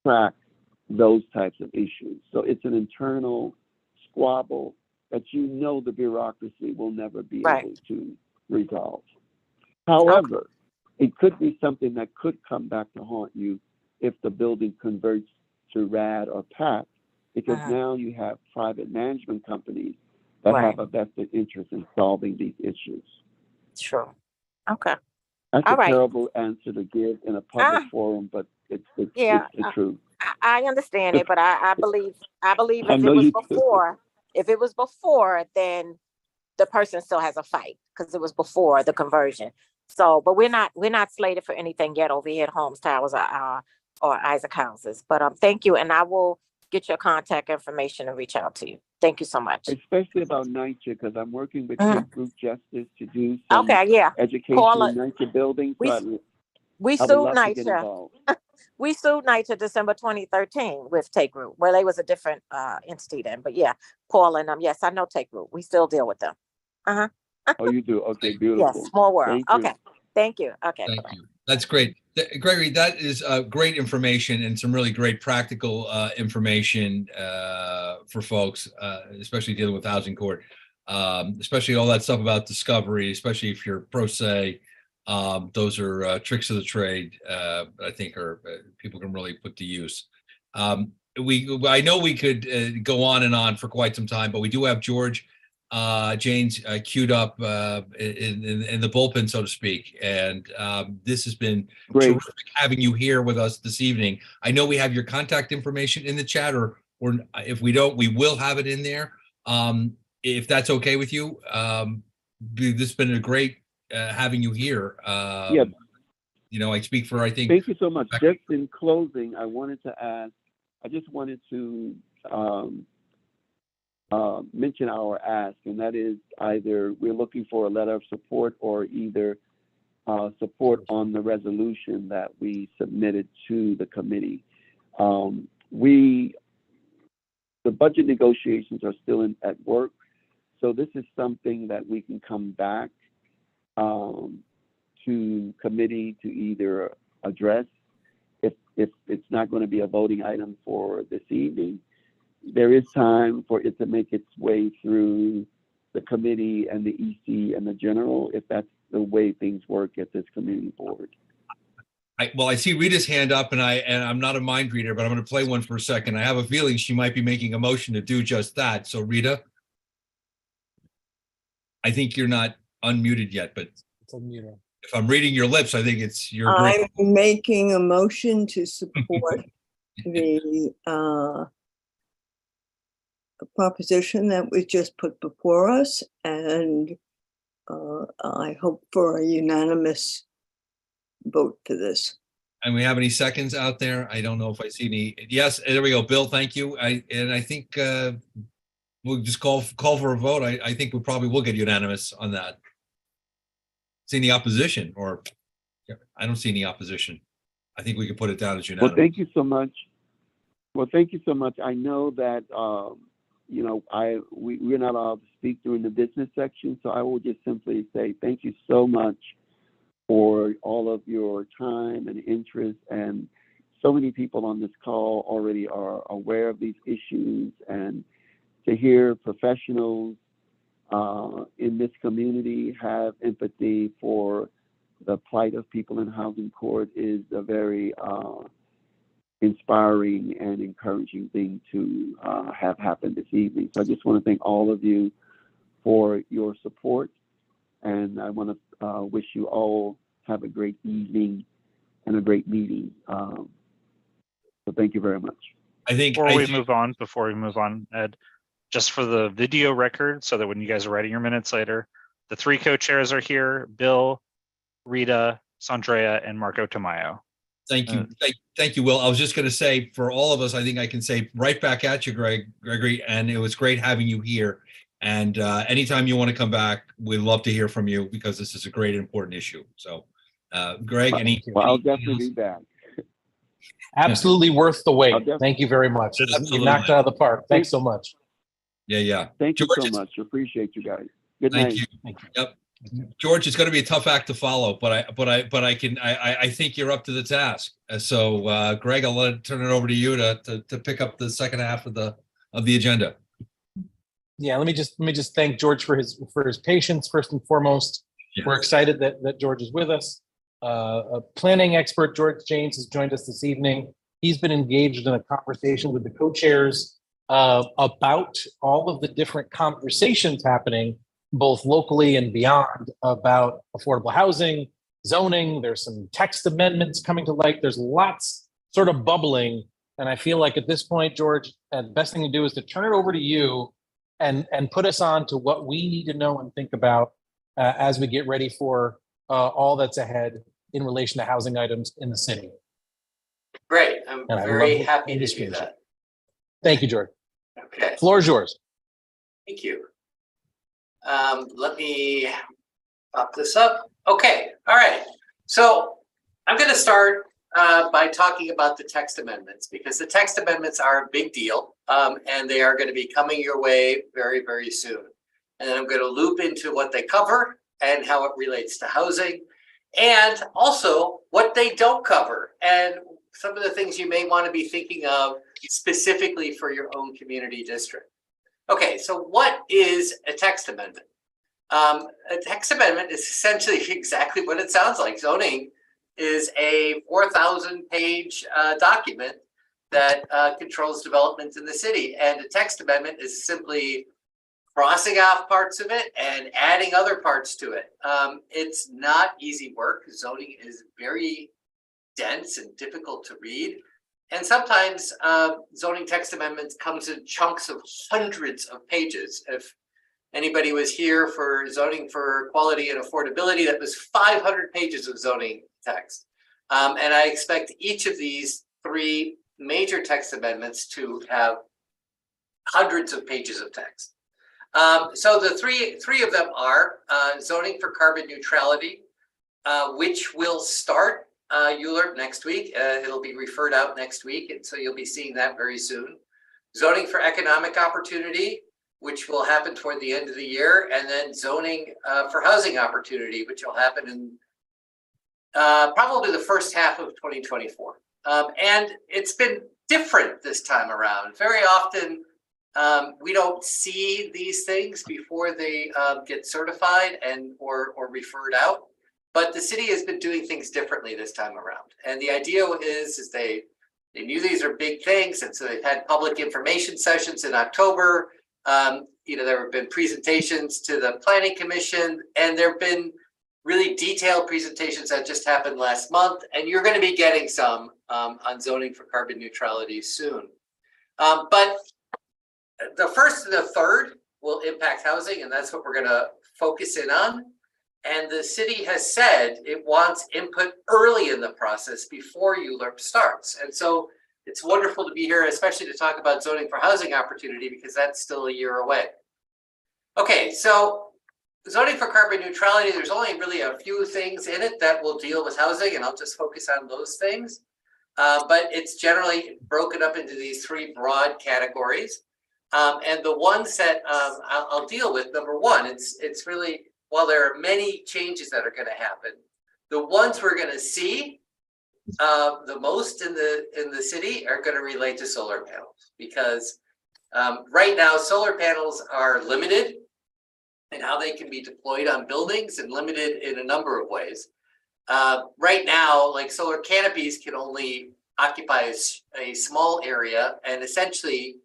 track those types of issues. So it's an internal squabble that you know the bureaucracy will never be able to resolve. However, it could be something that could come back to haunt you if the building converts to RAD or PAC, because now you have private management companies that have a vested interest in solving these issues. True. Okay. That's All a right. terrible answer to give in a public forum, but it's the truth. I understand it, but I believe I if know it was you do. before, then the person still has a fight because it was before the conversion. So, but we're not slated for anything yet over here at Holmes Towers or Isaac Houses. But thank you, and I will get your contact information and reach out to you. Thank you so much. Especially about NYCHA, because I'm working with Take Group Justice to do some education Call in NYCHA buildings. We So we I would sued love to get NYCHA. involved. We sued NYCHA December 2013 with Take Group. Well, they was a different entity then, but yeah, Paul and yes, I know Take Group. We still deal with them. Oh, you do? Okay, Yes, beautiful. small world. Thank you. Okay, thank you. Okay, Thank bye-bye. you. That's great. Gregory, that is great information and some really great practical information for folks, especially dealing with housing court, especially all that stuff about discovery, especially if you're pro se. Those are tricks of the trade. I think are people can really put to use. I know we could go on and on for quite some time, but we do have George Jane's queued up in the bullpen, so to speak. And this has been terrific having you here with us this evening. I know we have your contact information in the chat, or if we don't, we will have it in there. If that's okay with you, this has been a great having you here. Yeah. You know, I speak for, I think. Thank you so much. Just in closing, I just wanted to mention our ask, and that is either we're looking for a letter of support or either support on the resolution that we submitted to the committee. The budget negotiations are still at work, so this is something that we can come back to committee to either address if it's not going to be a voting item for this evening. There is time for it to make its way through the committee and the EC and the general, if that's the way things work at this community board. I see Rita's hand up, and I'm not a mind reader, but I'm going to play one for a second. I have a feeling she might be making a motion to do just that. So Rita, I think you're not unmuted yet, but if I'm reading your lips, I think it's your. I'm making a motion to support the proposition that was just put before us, and I hope for a unanimous vote for this. And we have any seconds out there? I don't know if I see any. Yes, there we go. Bill, thank you. I think we'll just call for a vote. I think we probably will get unanimous on that. See any opposition, or I don't see any opposition. I think we can put it down as unanimous. Well, thank you so much. I know that you know, we're not allowed to speak during the business section, so I will just simply say thank you so much for all of your time and interest. And so many people on this call already are aware of these issues, and to hear professionals in this community have empathy for the plight of people in housing court is a very inspiring and encouraging thing to have happen this evening. So I just want to thank all of you for your support, and I want to wish you all have a great evening and a great meeting. So thank you very much. I think Before we move on, Ed, just for the video record, so that when you guys are writing your minutes later, the three co-chairs are here: Bill, Rita, Sandrea, and Marco Tamayo. Thank you. Thank you, Will. I was just going to say, for all of us, I think I can say right back at you, Gregory, and it was great having you here. And anytime you want to come back, we'd love to hear from you, because this is a great, important issue. So, Greg, Well, I'll definitely be back. Absolutely worth the wait. Thank you very much. You knocked it out of the park. Thanks so much. Yeah. Thank you George, so much. Appreciate you guys. Good night. Thank you. Yep. George, it's going to be a tough act to follow, but I think you're up to the task. So, Greg, I'll turn it over to you to pick up the second half of the agenda. Yeah, let me just thank George for his patience first and foremost. Yes. We're excited that George is with us. A planning expert, George James, has joined us this evening. He's been engaged in a conversation with the co-chairs about all of the different conversations happening, both locally and beyond, about affordable housing, zoning. There's some text amendments coming to light. There's lots sort of bubbling. And I feel like at this point, George, the best thing to do is to turn it over to you and put us on to what we need to know and think about as we get ready for all that's ahead in relation to housing items in the city. Great. I'm very happy to do that. Thank you, George. Okay. Floor is yours. Thank you. Let me pop this up. Okay. All right. So I'm going to start by talking about the text amendments, because the text amendments are a big deal, and they are going to be coming your way very, very soon. And then I'm going to loop into what they cover and how it relates to housing, and also what they don't cover, and some of the things you may want to be thinking of specifically for your own community district. Okay, so what is a text amendment? A text amendment is essentially exactly what it sounds like. Zoning is a 4,000-page document that controls development in the city, and a text amendment is simply crossing off parts of it and adding other parts to it. It's not easy work. Zoning is very dense and difficult to read. And sometimes zoning text amendments comes in chunks of hundreds of pages. If anybody was here for zoning for quality and affordability, that was 500 pages of zoning text. And I expect each of these three major text amendments to have hundreds of pages of text. So the three of them are zoning for carbon neutrality, which will start ULURP next week. It'll be referred out next week, and so you'll be seeing that very soon. Zoning for economic opportunity, which will happen toward the end of the year, and then zoning for housing opportunity, which will happen in probably the first half of 2024. And it's been different this time around. Very often, we don't see these things before they get certified and or referred out. But the city has been doing things differently this time around. And the idea is they knew these are big things. And so they've had public information sessions in October. There have been presentations to the Planning Commission, and there have been really detailed presentations that just happened last month. And you're going to be getting some on zoning for carbon neutrality soon. But the first and the third will impact housing, and that's what we're going to focus in on. And the city has said it wants input early in the process before ULURP starts. And so it's wonderful to be here, especially to talk about zoning for housing opportunity, because that's still a year away. Okay, so zoning for carbon neutrality, there's only really a few things in it that will deal with housing, and I'll just focus on those things. But it's generally broken up into these three broad categories. And the ones that I'll deal with, number one, it's really, while there are many changes that are going to happen, the ones we're going to see the most in the city are going to relate to solar panels, because right now solar panels are limited in how they can be deployed on buildings and limited in a number of ways. Right now, like solar canopies can only occupy a small area, and essentially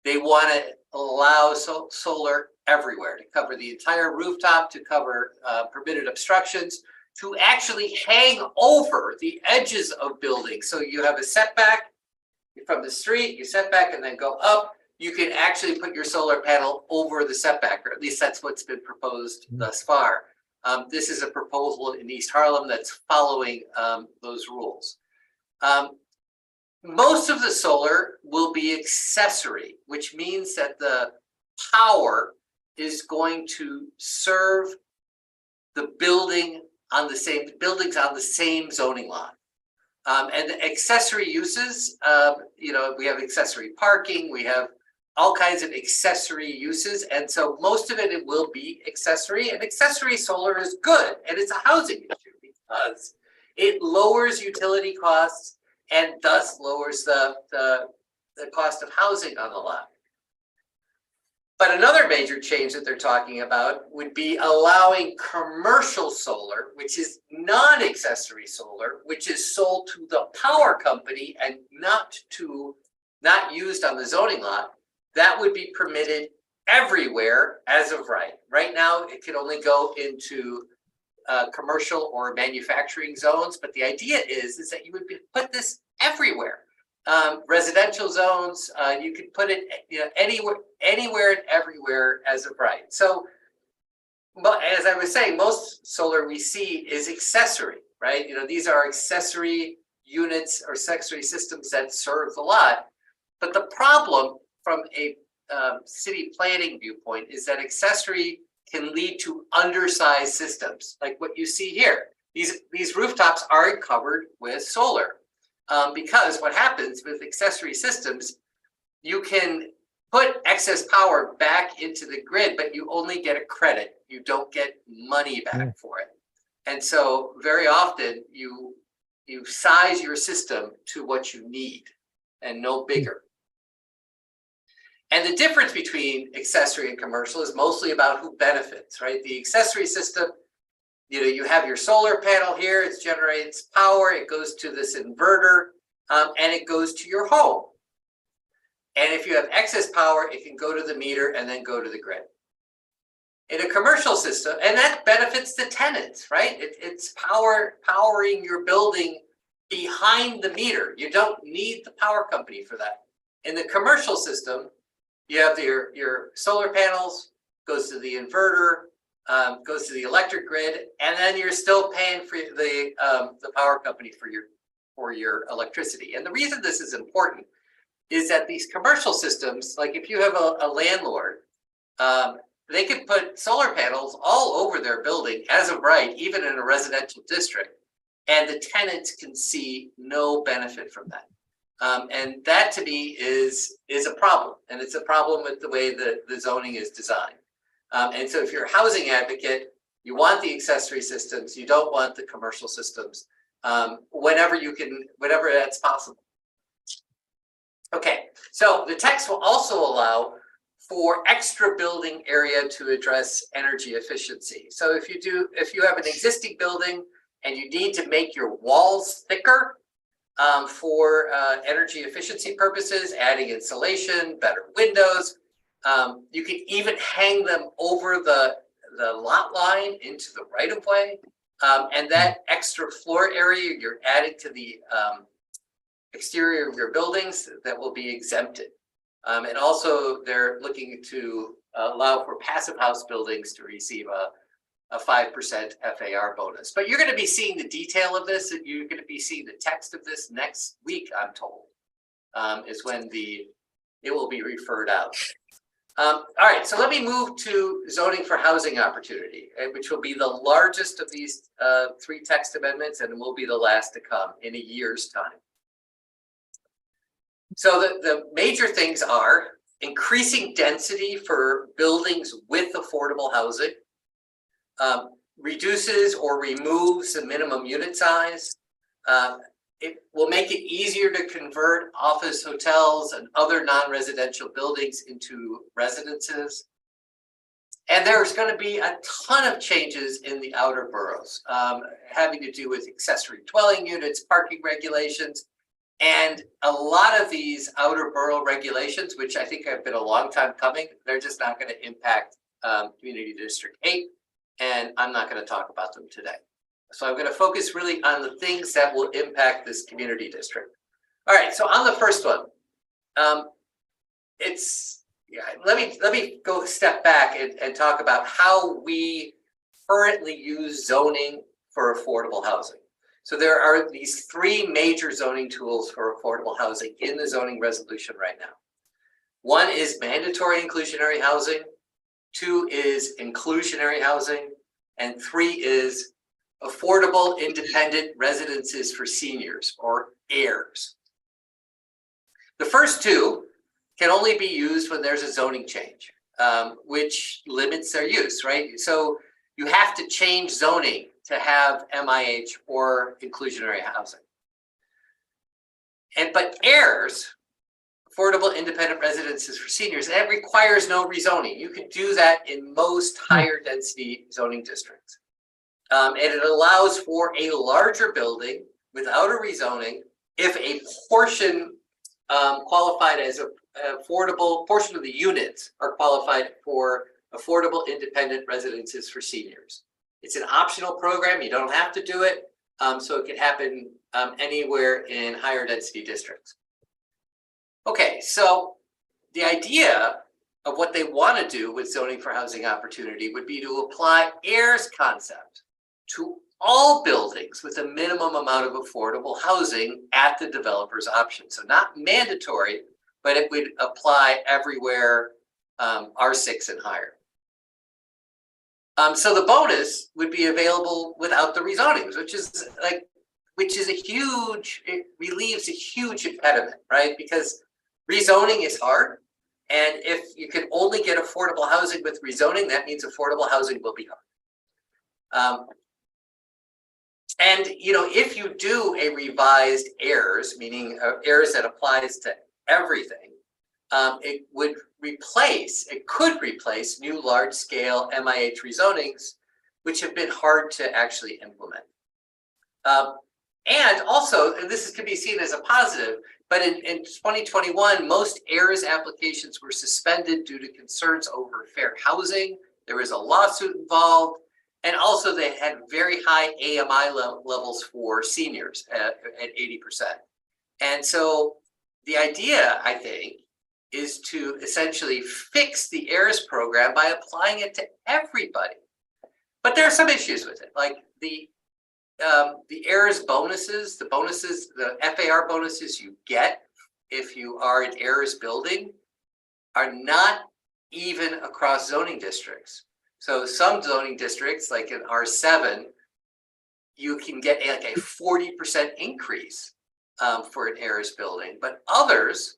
they want to allow solar everywhere to cover the entire rooftop, to cover permitted obstructions. to actually hang over the edges of buildings. So you have a setback from the street, you set back and then go up. You can actually put your solar panel over the setback, or at least that's what's been proposed thus far. This is a proposal in East Harlem that's following those rules. Most of the solar will be accessory, which means that the power is going to serve the buildings on the same zoning lot. And the accessory uses, we have accessory parking, we have all kinds of accessory uses. And so most of it will be accessory, and accessory solar is good. And it's a housing issue because it lowers utility costs and thus lowers the cost of housing on the lot. But another major change that they're talking about would be allowing commercial solar, which is non-accessory solar, which is sold to the power company and not used on the zoning lot. That would be permitted everywhere as of right. Right now, it can only go into commercial or manufacturing zones, but the idea is that you would put this everywhere. Residential zones, you could put it anywhere and everywhere as of right. So, but as I was saying, most solar we see is accessory, right? These are accessory units or accessory systems that serve the lot. But the problem from a city planning viewpoint is that accessory can lead to undersized systems, like what you see here. These rooftops aren't covered with solar. Because what happens with accessory systems, you can put excess power back into the grid, but you only get a credit. You don't get money back for it. And so very often you size your system to what you need and no bigger. And the difference between accessory and commercial is mostly about who benefits, right? The accessory system, you have your solar panel here, it generates power, it goes to this inverter, and it goes to your home. And if you have excess power, it can go to the meter and then go to the grid. In a commercial system, and that benefits the tenants, right? It's powering your building behind the meter. You don't need the power company for that. In the commercial system, you have your solar panels, goes to the inverter, goes to the electric grid, and then you're still paying for the power company for your electricity. And the reason this is important is that these commercial systems, like if you have a landlord, they can put solar panels all over their building as of right, even in a residential district, and the tenants can see no benefit from that. And that to me is a problem, and it's a problem with the way the zoning is designed. And so if you're a housing advocate, you want the accessory systems, you don't want the commercial systems, whenever that's possible. Okay, so the text will also allow for extra building area to address energy efficiency. So if you have an existing building and you need to make your walls thicker for energy efficiency purposes, adding insulation, better windows, you can even hang them over the lot line into the right of way. And that extra floor area you're adding to the exterior of your buildings that will be exempted. And also they're looking to allow for passive house buildings to receive a 5% FAR bonus. But you're going to be seeing the detail of this, and you're going to be seeing the text of this next week, I'm told, is when it will be referred out. All right, so let me move to zoning for housing opportunity, which will be the largest of these three text amendments, and will be the last to come in a year's time. So the major things are increasing density for buildings with affordable housing, reduces or removes the minimum unit size. It will make it easier to convert office, hotels, and other non-residential buildings into residences. And there's going to be a ton of changes in the outer boroughs, having to do with accessory dwelling units, parking regulations, and a lot of these outer borough regulations, which I think have been a long time coming, they're just not going to impact Community District 8, and I'm not going to talk about them today. So I'm going to focus really on the things that will impact this community district. All right, so on the first one, let me go a step back and talk about how we currently use zoning for affordable housing. So there are these three major zoning tools for affordable housing in the zoning resolution right now. One is mandatory inclusionary housing, two is inclusionary housing, and three is affordable independent residences for seniors, or AIRS. The first two can only be used when there's a zoning change, which limits their use, right? So you have to change zoning to have MIH or inclusionary housing. But AIRS, affordable independent residences for seniors, that requires no rezoning. You can do that in most higher density zoning districts. And it allows for a larger building without a rezoning if a portion qualified as an affordable portion of the units are qualified for affordable independent residences for seniors. It's an optional program. You don't have to do it. So it can happen anywhere in higher density districts. Okay, so the idea of what they want to do with zoning for housing opportunity would be to apply AIRS concept to all buildings with a minimum amount of affordable housing at the developer's option. So not mandatory, but it would apply everywhere R6 and higher. So the bonus would be available without the rezonings, which is a huge, it relieves a huge impediment, right? Because rezoning is hard. And if you can only get affordable housing with rezoning, that means affordable housing will be hard. And if you do a revised AIRS, meaning AIRS that applies to everything, it could replace new large-scale MIH rezonings, which have been hard to actually implement. And also, and this can be seen as a positive, but in 2021, most AIRS applications were suspended due to concerns over fair housing. There was a lawsuit involved. And also they had very high AMI levels for seniors at 80%. And so the idea, I think, is to essentially fix the AIRS program by applying it to everybody. But there are some issues with it, like the AIRS bonuses, the FAR bonuses you get if you are an AIRS building are not even across zoning districts. So some zoning districts, like in R7, you can get like a 40% increase for an AIRS building, but others,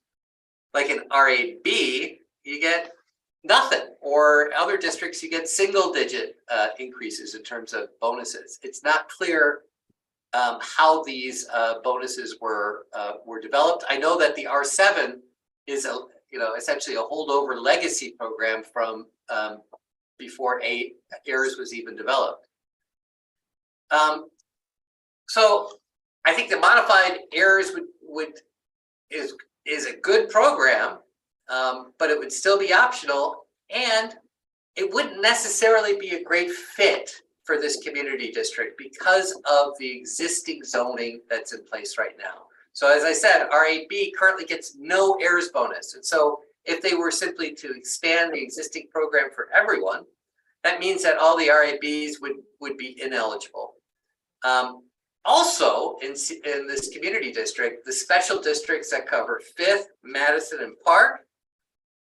like in R8B, you get nothing, or other districts you get single-digit increases in terms of bonuses. It's not clear how these bonuses were developed. I know that the R7 is essentially a holdover legacy program from before AIRS was even developed. So I think the modified AIRS is a good program, but it would still be optional, and it wouldn't necessarily be a great fit for this community district because of the existing zoning that's in place right now. So as I said, R8B currently gets no AIRS bonus. And so if they were simply to expand the existing program for everyone, that means that all the R8Bs would be ineligible. Also, in this community district, the special districts that cover 5th, Madison, and Park,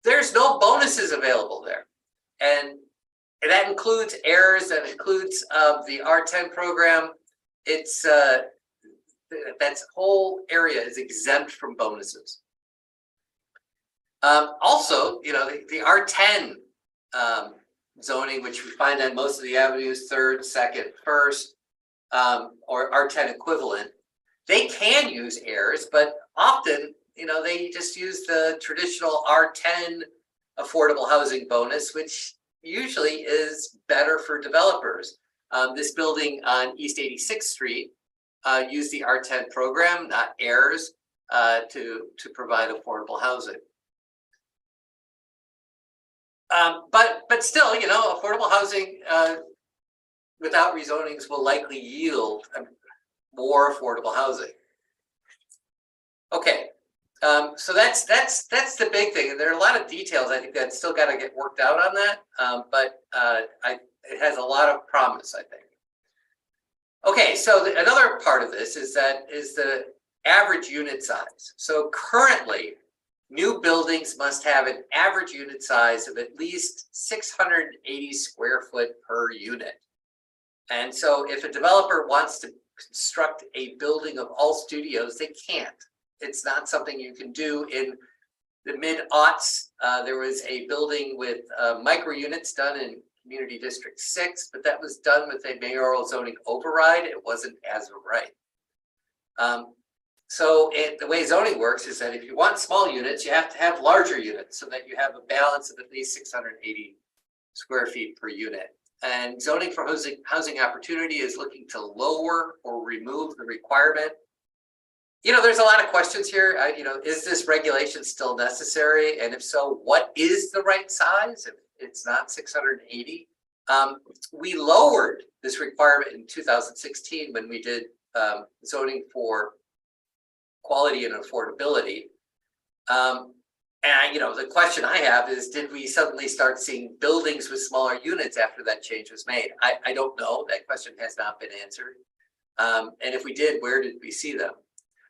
there's no bonuses available there. And that includes AIRS, that includes the R10 program. It's that whole area is exempt from bonuses. Also, the R10 zoning, which we find on most of the avenues, 3rd, 2nd, 1st, or R10 equivalent, they can use AIRS, but often, they just use the traditional R10 affordable housing bonus, which usually is better for developers. This building on East 86th Street used the R10 program, not AIRS, to provide affordable housing. But still, affordable housing without rezonings will likely yield more affordable housing. Okay, so that's the big thing, and there are a lot of details I think that still got to get worked out on that, but it has a lot of promise, I think. Okay, so another part of this is the average unit size. So currently, new buildings must have an average unit size of at least 680 square foot per unit. And so if a developer wants to construct a building of all studios, they can't. It's not something you can do. In the mid-aughts, there was a building with micro units done in Community District 6, but that was done with a mayoral zoning override. It wasn't as of right. So the way zoning works is that if you want small units, you have to have larger units so that you have a balance of at least 680 square feet per unit. And zoning for housing opportunity is looking to lower or remove the requirement. You know, there's a lot of questions here. You know, is this regulation still necessary? And if so, what is the right size if it's not 680? We lowered this requirement in 2016 when we did zoning for quality and affordability. And you know, the question I have is, did we suddenly start seeing buildings with smaller units after that change was made? I don't know. That question has not been answered. And if we did, where did we see them?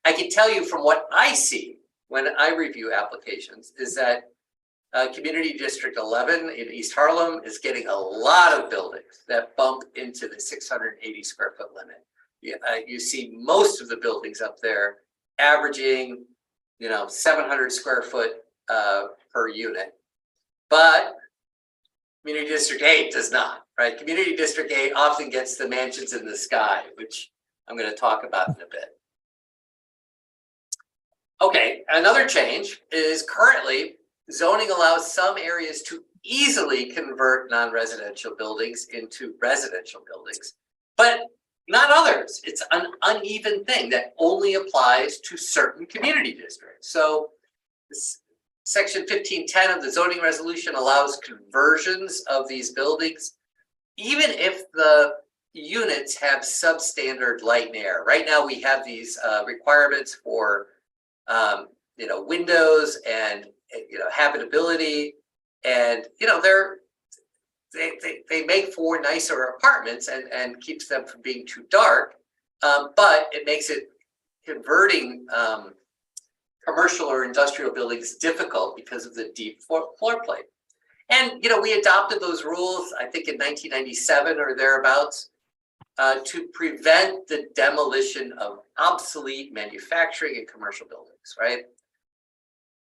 I can tell you from what I see when I review applications is that Community District 11 in East Harlem is getting a lot of buildings that bump into the 680 square foot limit. You see most of the buildings up there averaging, you know, 700 square foot per unit, but Community District 8 does not, right? Community District 8 often gets the mansions in the sky, which I'm going to talk about in a bit. Okay, another change is currently zoning allows some areas to easily convert non-residential buildings into residential buildings, but not others. It's an uneven thing that only applies to certain community districts. So Section 1510 of the zoning resolution allows conversions of these buildings, even if the units have substandard light and air. Right now, we have these requirements for you know, windows and you know, habitability, and you know, they make for nicer apartments and keeps them from being too dark, but it makes it converting commercial or industrial buildings difficult because of the deep floor plate. And you know, we adopted those rules, I think in 1997 or thereabouts, to prevent the demolition of obsolete manufacturing and commercial buildings, right?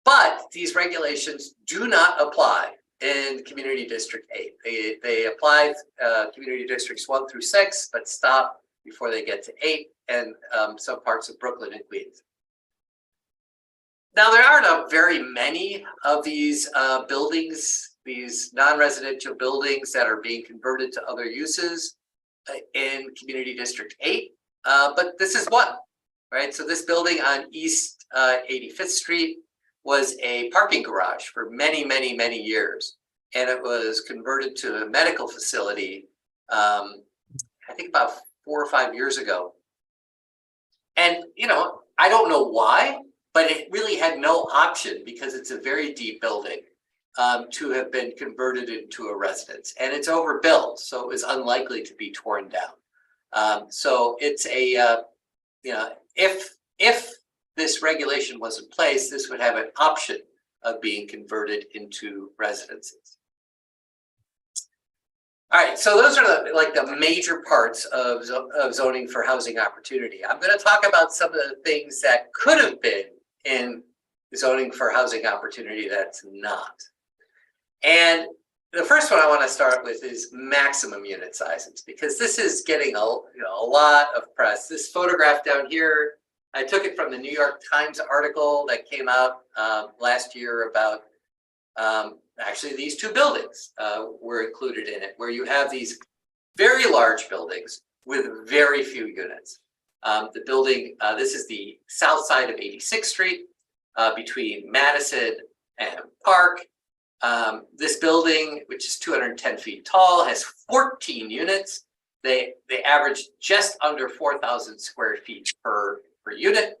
But these regulations do not apply in Community District 8. They apply Community Districts 1 through 6, but stop before they get to 8 and some parts of Brooklyn and Queens. Now, there aren't very many of these buildings, these non-residential buildings that are being converted to other uses in Community District 8, but this is one, right? So this building on East 85th Street was a parking garage for many, many, many years. And it was converted to a medical facility, I think about 4 or 5 years ago. And, you know, I don't know why, but it really had no option because it's a very deep building to have been converted into a residence, and it's overbuilt, so it was unlikely to be torn down. So it's a, you know, if this regulation was in place, this would have an option of being converted into residences. All right, so those are the major parts of zoning for housing opportunity. I'm going to talk about some of the things that could have been in zoning for housing opportunity that's not. And the first one I want to start with is maximum unit sizes, because this is getting a lot of press. This photograph down here, I took it from the New York Times article that came out last year about actually these two buildings were included in it, where you have these very large buildings with very few units. The building, this is the south side of 86th Street between Madison and Park. This building, which is 210 feet tall, has 14 units. They average just under 4,000 square feet per unit.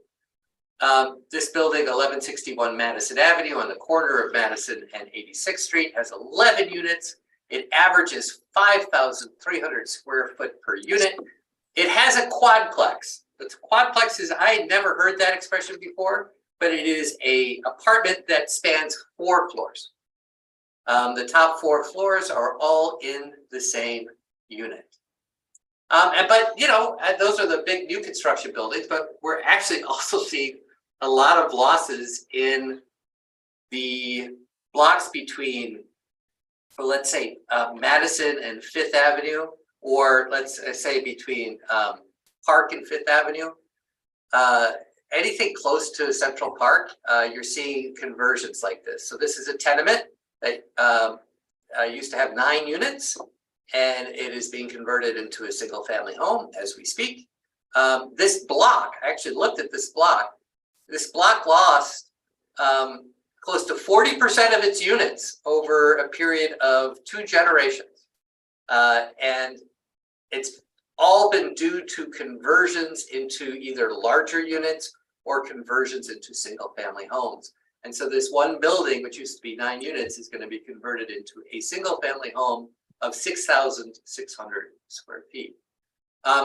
This building, 1161 Madison Avenue on the corner of Madison and 86th Street, has 11 units. It averages 5,300 square foot per unit. It has a quadplex. The quadplex is, I had never heard that expression before, but it is a apartment that spans 4 floors. The top 4 floors are all in the same unit. But you know, those are the big new construction buildings, but we're actually also seeing a lot of losses in the blocks between, well, let's say Madison and 5th Avenue, or let's say between Park and 5th Avenue. Anything close to Central Park, you're seeing conversions like this. So this is a tenement that used to have 9 units, and it is being converted into a single family home as we speak. This block, I actually looked at this block. This block lost close to 40% of its units over a period of 2 generations. And it's all been due to conversions into either larger units or conversions into single family homes. And so this one building, which used to be 9 units, is going to be converted into a single family home of 6,600 square feet.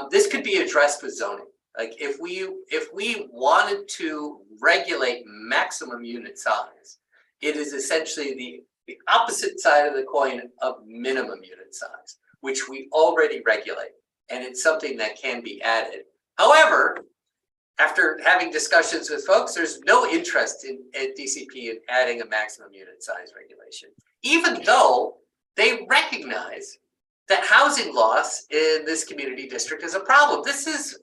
This could be addressed with zoning. Like if we wanted to regulate maximum unit size, it is essentially the opposite side of the coin of minimum unit size, which we already regulate, and it's something that can be added. However, after having discussions with folks, there's no interest at DCP in adding a maximum unit size regulation, even though they recognize that housing loss in this community district is a problem. This is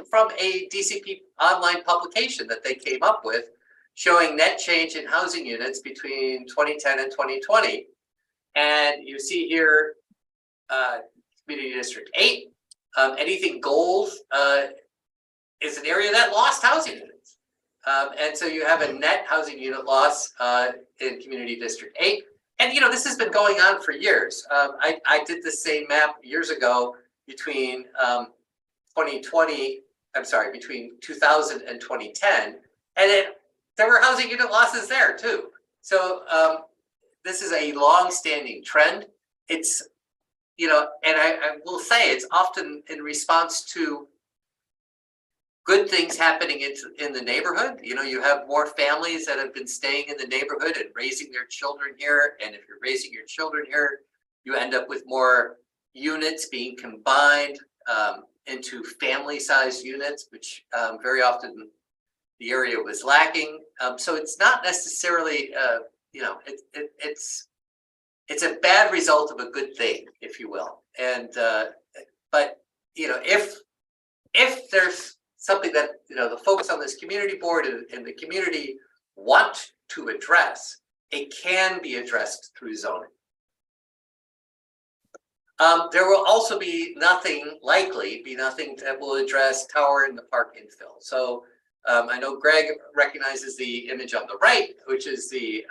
from a DCP online publication that they came up with, showing net change in housing units between 2010 and 2020. And you see here, Community District 8, anything gold is an area that lost housing units. And so you have a net housing unit loss in Community District 8. And you know, this has been going on for years. I did the same map years ago between 2000 and 2010, and there were housing unit losses there too. So this is a long-standing trend. It's, you know, and I will say it's often in response to good things happening in the neighborhood. You know, you have more families that have been staying in the neighborhood and raising their children here. And if you're raising your children here, you end up with more units being combined into family-sized units, which very often the area was lacking. So it's not necessarily, you know, it's a bad result of a good thing, if you will. And but you know, if there's something that, you know, the folks on this community board and the community want to address, it can be addressed through zoning. There will also be nothing that will address tower in the park infill. So I know Greg recognizes the image on the right, which is the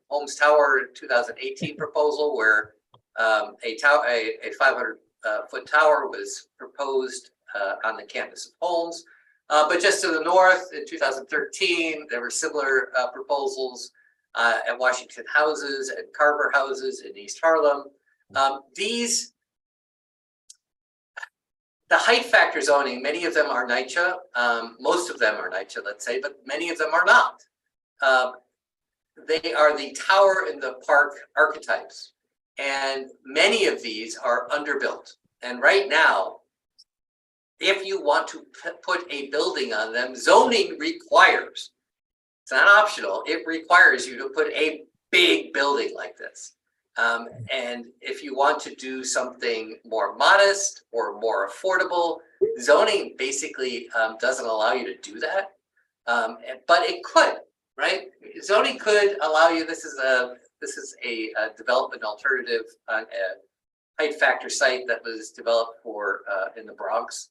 Holmes Tower 2018 proposal, where a 500 foot tower was proposed on the campus of Holmes. But just to the north, in 2013, there were similar proposals at Washington Houses and Carver Houses in East Harlem. The height factor zoning, many of them are NYCHA, most of them are NYCHA, let's say, but many of them are not. They are the tower in the park archetypes, and many of these are underbuilt. And right now, if you want to put a building on them, zoning requires, it's not optional, it requires you to put a big building like this. And if you want to do something more modest or more affordable, zoning basically doesn't allow you to do that. But it could, right? Zoning could allow you, this is a development alternative on a height factor site that was developed for in the Bronx,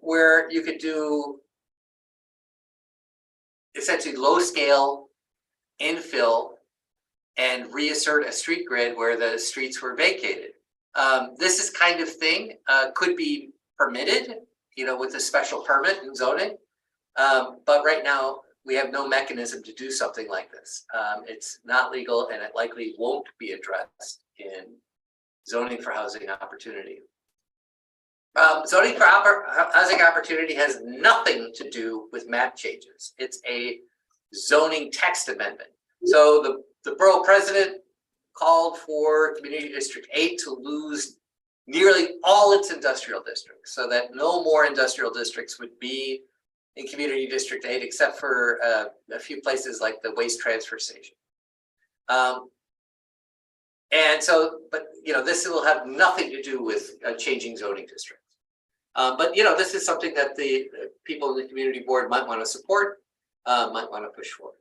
where you could do essentially low scale infill and reassert a street grid where the streets were vacated. This is kind of thing could be permitted, with a special permit and zoning. But right now we have no mechanism to do something like this. It's not legal and it likely won't be addressed in zoning for housing opportunity. Zoning for housing opportunity has nothing to do with map changes. It's a zoning text amendment. So the borough president called for Community District 8 to lose nearly all its industrial districts, so that no more industrial districts would be in Community District 8 except for a few places like the waste transfer station. And so, but this will have nothing to do with changing zoning districts. But this is something that the people in the community board might want to support, might want to push for.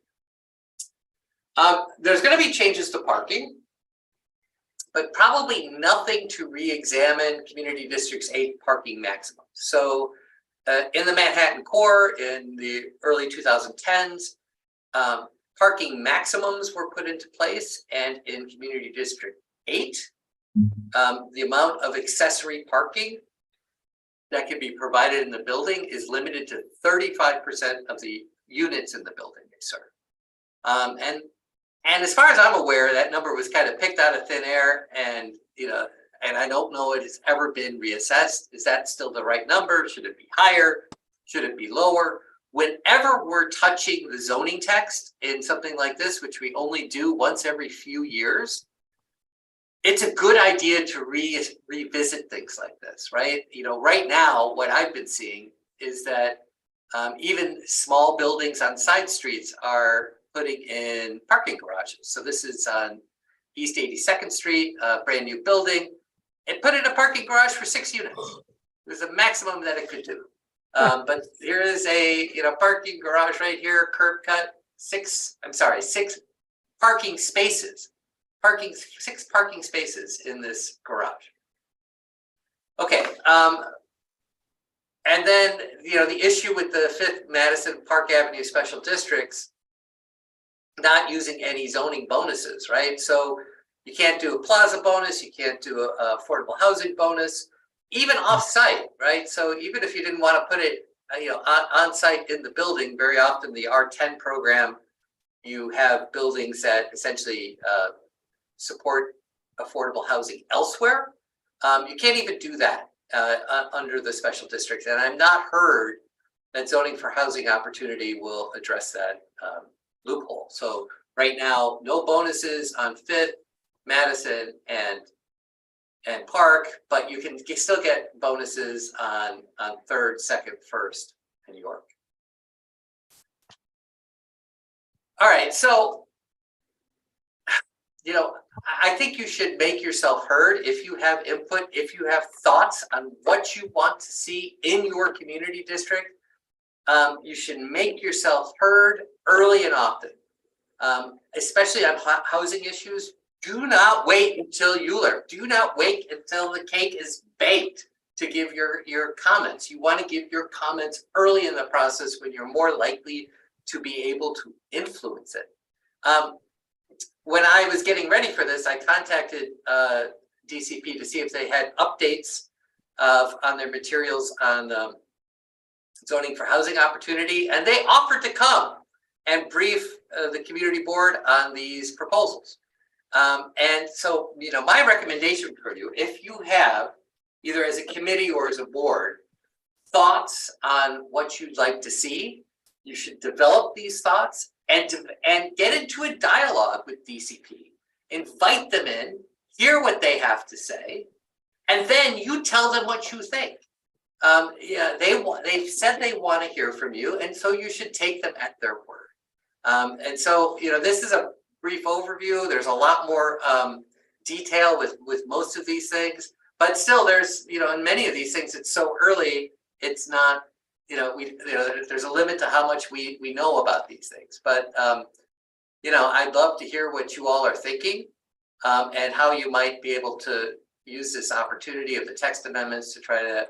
There's going to be changes to parking, but probably nothing to re-examine Community District's 8 parking maximum. So in the Manhattan core in the early 2010s, parking maximums were put into place, and in Community District 8, the amount of accessory parking that can be provided in the building is limited to 35% of the units in the building they serve. And as far as I'm aware, that number was kind of picked out of thin air, and and I don't know it has ever been reassessed. Is that still the right number? Should it be higher? Should it be lower? Whenever we're touching the zoning text in something like this, which we only do once every few years, it's a good idea to revisit things like this, right? Right now, what I've been seeing is that even small buildings on side streets are putting in parking garages. So this is on East 82nd Street, a brand new building. It put in a parking garage for 6 units. There's a maximum that it could do. But here is a parking garage right here, curb cut, 6 parking spaces. 6 parking spaces in this garage. Okay, and then the issue with the 5th Madison Park Avenue special districts not using any zoning bonuses, right? So you can't do a plaza bonus, you can't do a affordable housing bonus, even off-site, right? So even if you didn't want to put it on-site in the building, very often the R10 program, you have buildings that essentially support affordable housing elsewhere. You can't even do that under the special districts. And I've not heard that zoning for housing opportunity will address that loophole. So right now, no bonuses on 5th, Madison, and Park, but you can still get bonuses on 3rd, 2nd, 1st, and York. All right, so I think you should make yourself heard. If you have input, if you have thoughts on what you want to see in your community district, you should make yourself heard early and often, especially on housing issues. Do not wait until you learn. Do not wait until the cake is baked to give your comments. You want to give your comments early in the process when you're more likely to be able to influence it. When I was getting ready for this, I contacted DCP to see if they had updates on their materials on zoning for housing opportunity, and they offered to come and brief the community board on these proposals. And so, my recommendation for you, if you have, either as a committee or as a board, thoughts on what you'd like to see, you should develop these thoughts and get into a dialogue with DCP. Invite them in, hear what they have to say, and then you tell them what you think. They've said they want to hear from you, and so you should take them at their word. And so, this is a brief overview. There's a lot more detail with most of these things, but still, there's in many of these things, it's so early. It's not there's a limit to how much we know about these things. But I'd love to hear what you all are thinking and how you might be able to use this opportunity of the text amendments to try to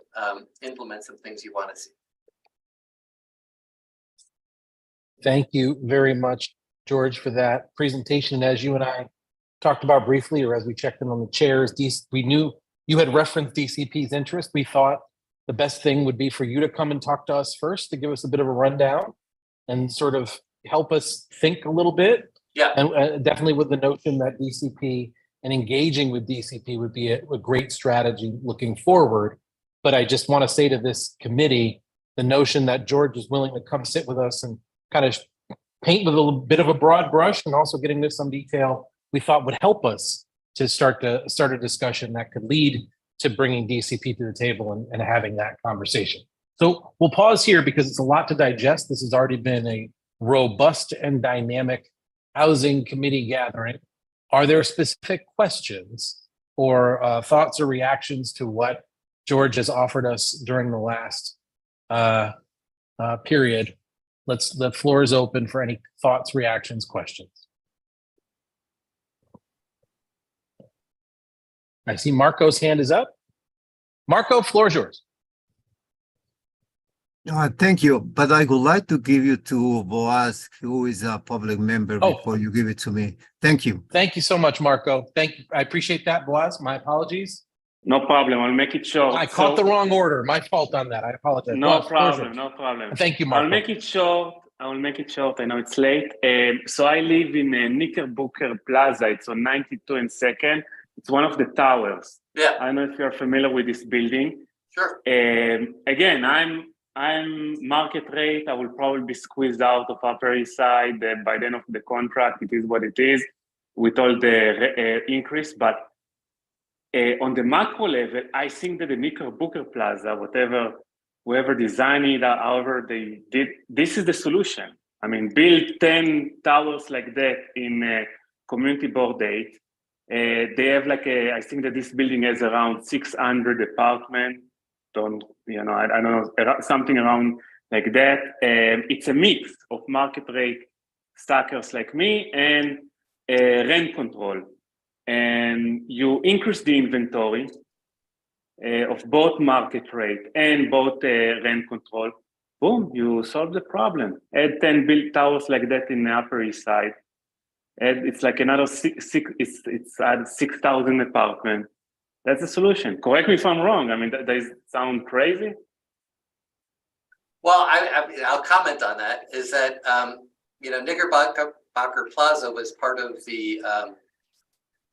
implement some things you want to see. Thank you very much, George, for that presentation. As you and I talked about briefly, or as we checked in on the chairs, we knew you had referenced DCP's interest. We thought the best thing would be for you to come and talk to us first to give us a bit of a rundown and sort of help us think a little bit. Yeah. And definitely with the notion that DCP and engaging with DCP would be a great strategy looking forward. But I just want to say to this committee, the notion that George is willing to come sit with us and kind of paint with a little bit of a broad brush and also getting into some detail, we thought would help us to start a discussion that could lead to bringing DCP to the table and having that conversation. So we'll pause here because it's a lot to digest. This has already been a robust and dynamic housing committee gathering. Are there specific questions or thoughts or reactions to what George has offered us during the last period? The floor is open for any thoughts, reactions, questions. I see Marco's hand is up. Marco, floor is yours. Thank you, but I would like to give you to Boaz, who is a public member, before you give it to me. Thank you. Thank you so much, Marco. Thank you. I appreciate that, Boaz. My apologies. No problem. I'll make it short. I caught the wrong order. My fault on that. I apologize. No Boaz, problem. No problem. Thank you, Marco. I'll make it short. I will make it short. I know it's late. So I live in Knickerbocker Plaza. It's on 92 and 2nd. It's one of the towers. Yeah. I don't know if you're familiar with this building. Sure. Again, I'm market rate. I will probably be squeezed out of Upper East Side by the end of the contract. It is what it is with all the increase. But on the macro level, I think that the Knickerbocker Plaza, whoever designed it, however they did, this is the solution. I mean, build 10 towers like that in Community Board 8. They have I think that this building has around 600 apartments. I don't know, something around like that. It's a mix of market rate stackers like me and rent control. And you increase the inventory of both market rate and both rent control. Boom, you solve the problem. Add 10 build towers like that in the Upper East Side. And it's like another it's at 6,000 apartments. That's the solution. Correct me if I'm wrong. I mean, does it sound crazy? Well, I'll comment on that. Is that Knickerbocker Plaza was part of the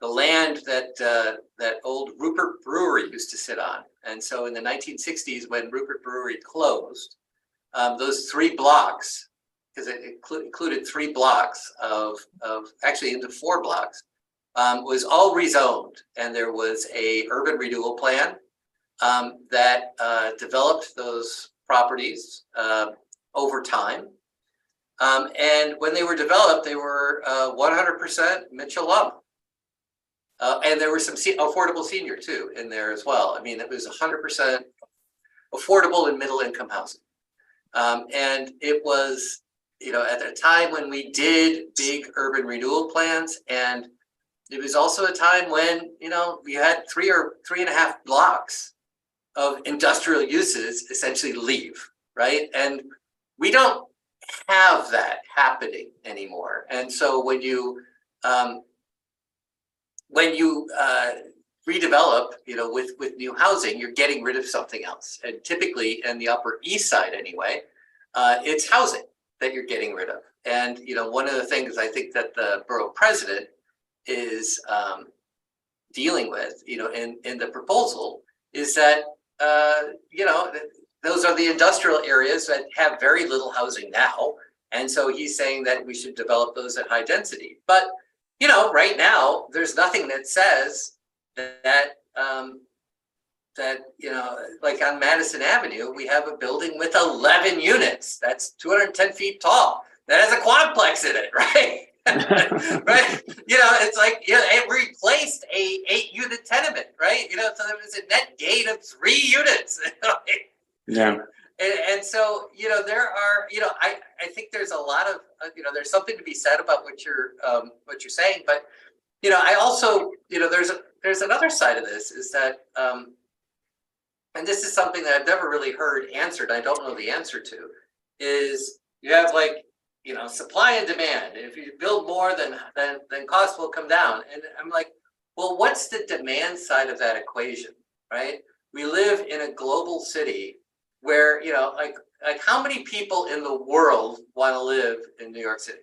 land that old Rupert Brewery used to sit on, and so in the 1960s, when Rupert Brewery closed, those 3 blocks, because it included 3 blocks of actually into 4 blocks. Was all rezoned, and there was a urban renewal plan that developed those properties over time. And when they were developed, they were 100% Mitchell-Lum. And there were some affordable senior too in there as well. I mean, it was 100% affordable and middle income housing. And it was, at a time when we did big urban renewal plans, and it was also a time when, we had 3 or 3.5 blocks of industrial uses essentially leave, right? And we don't have that happening anymore. And so when you redevelop, with new housing, you're getting rid of something else. And typically in the Upper East Side anyway, it's housing that you're getting rid of. And, one of the things I think that the borough president is dealing with, in the proposal is that, those are the industrial areas that have very little housing now. And so he's saying that we should develop those at high density. But, right now, there's nothing that says that, like on Madison Avenue, we have a building with 11 units. That's 210 feet tall. That has a quadplex in it, right? Right? It's like, it replaced a 8-unit tenement, right? So there was a net gain of 3 units. Yeah. And so, there are, I think there's a lot of, there's something to be said about what you're saying, but, I also, there's another side of this is that, and this is something that I've never really heard answered. I don't know the answer to, is you have supply and demand. If you build more, then costs will come down. And I'm like, well, what's the demand side of that equation? right? We live in a global city where, like how many people in the world want to live in New York City?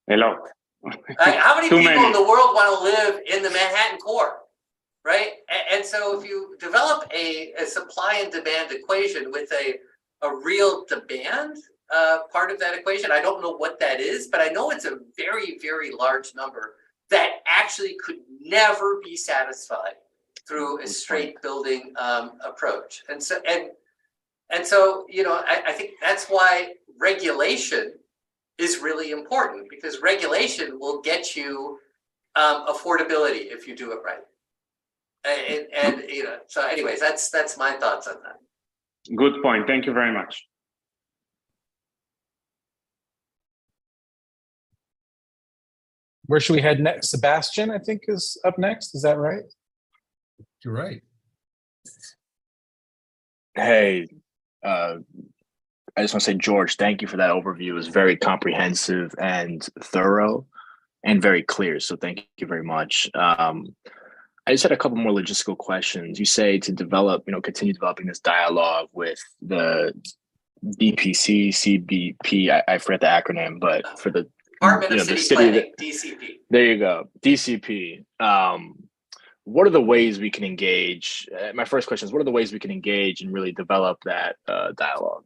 A lot. Like, how many Too people many. in the world want to live in the Manhattan core, right? And so if you develop a supply and demand equation with a real demand part of that equation, I don't know what that is, but I know it's a very, very large number that actually could never be satisfied through a straight building approach. And so, I think that's why regulation is really important, because regulation will get you affordability if you do it right. And so anyways, that's my thoughts on that. Good point. Thank you very much. Where should we head next? Sebastian, I think, is up next. Is that right? You're right. Hey, I just want to say, George, thank you for that overview. It was very comprehensive and thorough and very clear. So thank you very much. I just had a couple more logistical questions. You say to develop, continue developing this dialogue with the DPC, CBP, I forget the acronym, but for the Department of the City Planning, DCP. There you go, DCP. What are the ways we can engage? My first question is, what are the ways we can engage and really develop that dialogue?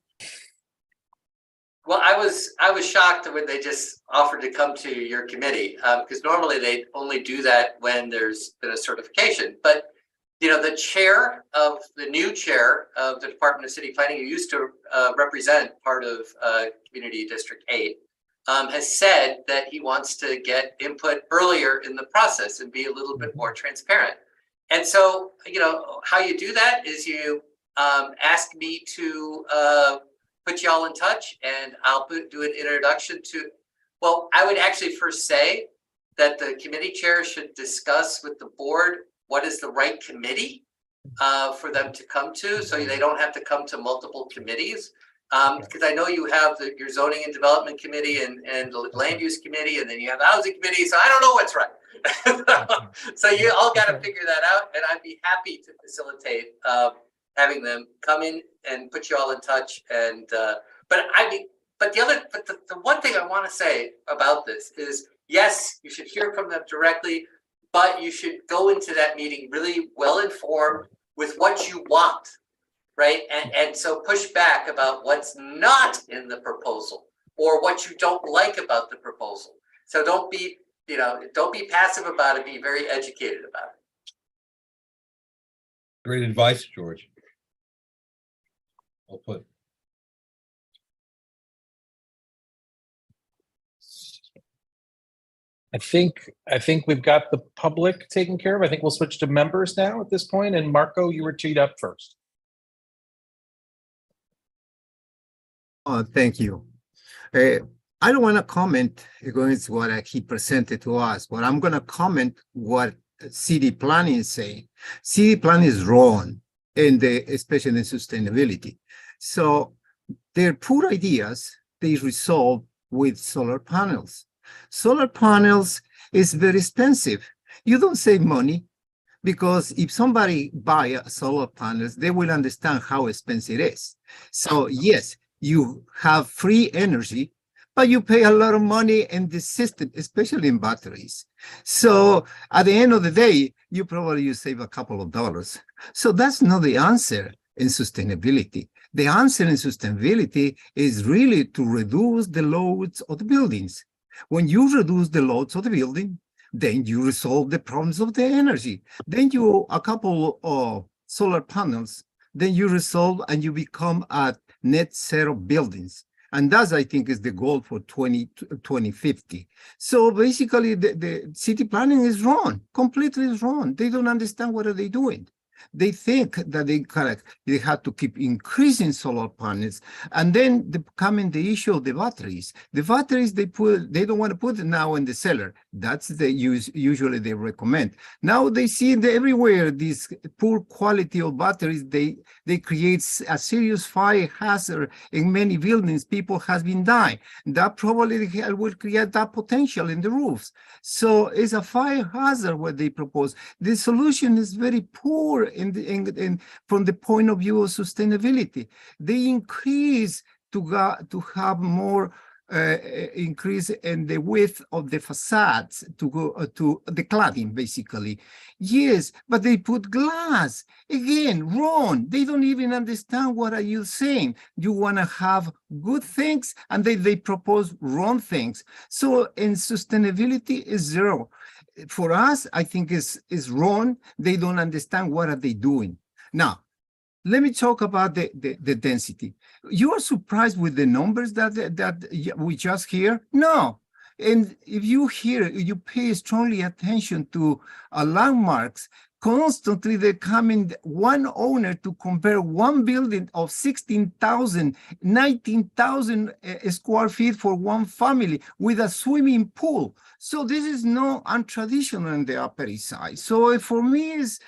Well, I was shocked when they just offered to come to your committee, because normally they only do that when there's been a certification. But the new chair of the Department of City Planning, who used to represent part of Community District 8, has said that he wants to get input earlier in the process and be a little bit more transparent. And so, how you do that is you ask me to put y'all in touch, and I'll do an introduction to, well, I would actually first say that the committee chair should discuss with the board what is the right committee for them to come to, so they don't have to come to multiple committees. Because I know you have your zoning and development committee and the land use committee, and then you have the housing committee. So I don't know what's right. So you all got to figure that out, and I'd be happy to facilitate having them come in and put you all in touch. And but the one thing I want to say about this is, yes, you should hear from them directly, but you should go into that meeting really well informed with what you want. Right. And so push back about what's not in the proposal or what you don't like about the proposal. So don't be passive about it. Be very educated about it. Great advice, George. Well put. I think we've got the public taken care of. I think we'll switch to members now at this point. And Marco, you were teed up first. Thank you. I don't want to comment against what he presented to us, but I'm going to comment what city planning is saying. City planning is wrong, especially in sustainability. So their poor ideas, they resolve with solar panels. Solar panels is very expensive. You don't save money, because if somebody buy solar panels, they will understand how expensive it is. So yes, you have free energy, but you pay a lot of money in the system, especially in batteries. So at the end of the day, you save a couple of dollars. So that's not the answer in sustainability. The answer in sustainability is really to reduce the loads of the buildings. When you reduce the loads of the building, then you resolve the problems of the energy. Then a couple of solar panels, then you resolve and you become a net zero buildings. And that, I think, is the goal for 2050. So basically, the city planning is wrong, completely wrong. They don't understand what are they doing. They think that they have to keep increasing solar panels, and then coming the issue of the batteries. The batteries they don't want to put it now in the cellar. That's usually they recommend. Now they see everywhere this poor quality of batteries. They create a serious fire hazard in many buildings. People has been dying. That probably will create that potential in the roofs. So it's a fire hazard what they propose. The solution is very poor from the point of view of sustainability. They increase to have more increase in the width of the facades to go to the cladding, basically. Yes, but they put glass. Again, wrong. They don't even understand what are you saying. You want to have good things, and they propose wrong things. So in sustainability is zero. For us, I think is wrong. They don't understand what are they doing. Now, let me talk about the density. You are surprised with the numbers that we just hear? No. And if you pay strongly attention to landmarks, constantly they're coming one owner to compare one building of 16,000, 19,000 square feet for one family with a swimming pool. So this is not untraditional in the Upper East Side. So for me, it's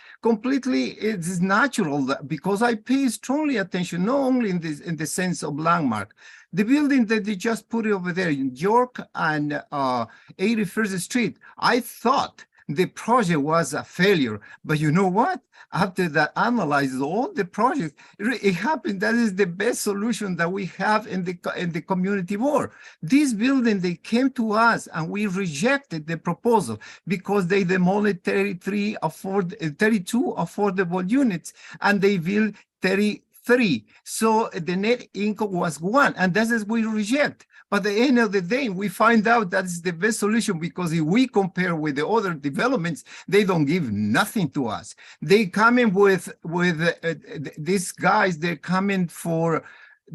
natural because I pay strongly attention, not only in the sense of landmark. The building that they just put over there in York and 81st Street, I thought the project was a failure, but you know what? After that, analyzed all the projects, it happened. That is the best solution that we have in the community board. This building, they came to us and we rejected the proposal because they demolished 32 affordable units and they built 33. So the net income was 1, and that is we reject. But at the end of the day, we find out that's the best solution because if we compare with the other developments, they don't give nothing to us. They come in with these guys, they're coming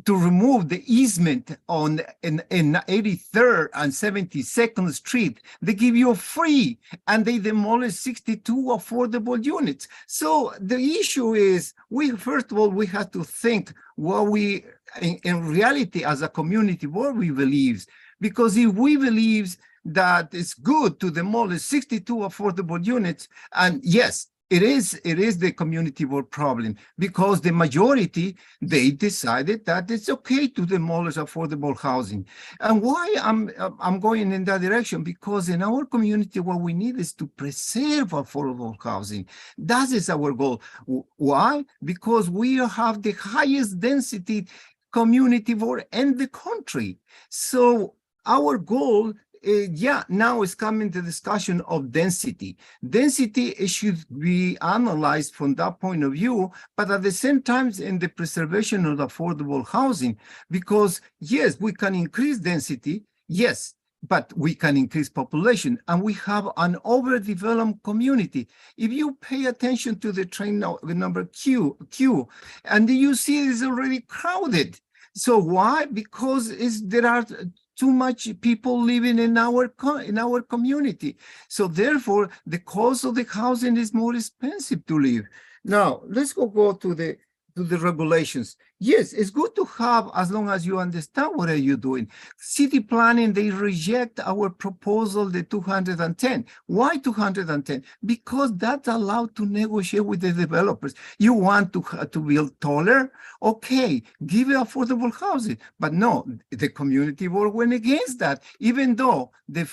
to remove the easement in 83rd and 72nd Street. They give you free, and they demolish 62 affordable units. So the issue is, first of all, we have to think what we, in reality, as a community, what we believe. Because if we believe that it's good to demolish 62 affordable units, and yes, it is the community board problem because the majority, they decided that it's okay to demolish affordable housing. And why I'm going in that direction? Because in our community, what we need is to preserve affordable housing. That is our goal. Why? Because we have the highest density community board in the country. So our goal now is coming the discussion of density. Density should be analyzed from that point of view, but at the same time in the preservation of affordable housing, because yes, we can increase density, yes, but we can increase population, and we have an overdeveloped community. If you pay attention to the train number Q, and you see it's already crowded. So why? Because there are too much people living in our community. So therefore, the cost of the housing is more expensive to live. Now, let's go to the regulations. Yes, it's good to have as long as you understand what are you doing. City planning, they reject our proposal, the 210. Why 210? Because that's allowed to negotiate with the developers. You want to build taller? Okay, give it affordable housing. But no, the community board went against that, even though the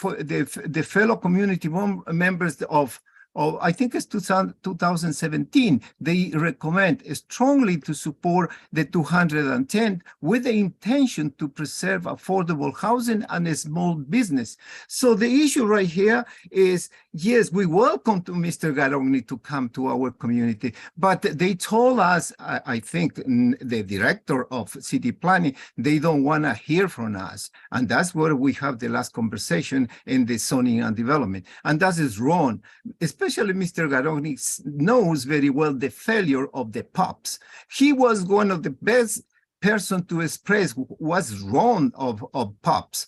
fellow community board members of I think it's 2017, they recommend strongly to support the 210 with the intention to preserve affordable housing and a small business. So the issue right here is, yes, we welcome to Mr. Garogni to come to our community, but they told us, I think the director of city planning, they don't want to hear from us. And that's where we have the last conversation in the zoning and development. And that is wrong. Especially Mr. Garogni knows very well the failure of the POPs. He was one of the best person to express what's wrong of POPs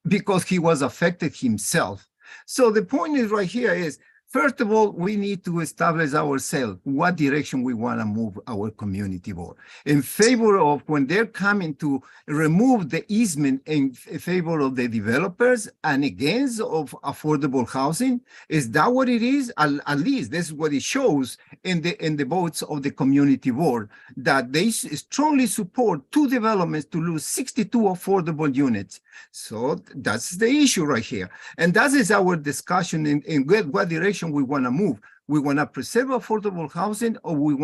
because he was affected himself. So the point is right here is, first of all, we need to establish ourselves what direction we want to move our community board. In favor of when they're coming to remove the easement in favor of the developers and against of affordable housing, is that what it is? At least this is what it shows in the votes of the community board, that they strongly support two developments to lose 62 affordable units. So that's the issue right here. And that is our discussion in what direction direction we want to move. We want to preserve affordable housing, or we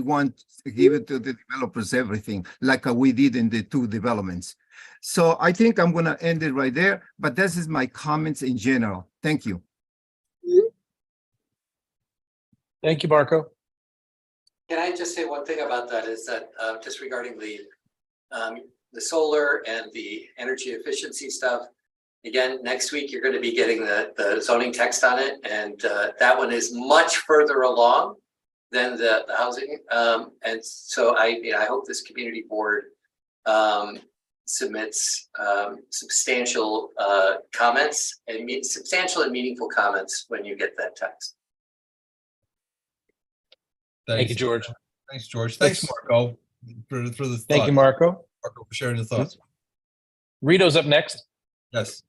want to give it to the developers everything, like we did in the 2 developments. So I think I'm going to end it right there, but this is my comments in general. Thank you. Thank you, Marco. Can I just say one thing about that is that just regarding the solar and the energy efficiency stuff. Again, next week, you're going to be getting the zoning text on it. And that one is much further along than the housing. And so I hope this community board submits substantial comments and substantial and meaningful comments when you get that text. Thank you, George. Thanks, George. Thanks, Marco, for the thoughts. Thank you, Marco. Marco, for sharing the thoughts. Rito's up next. Yes.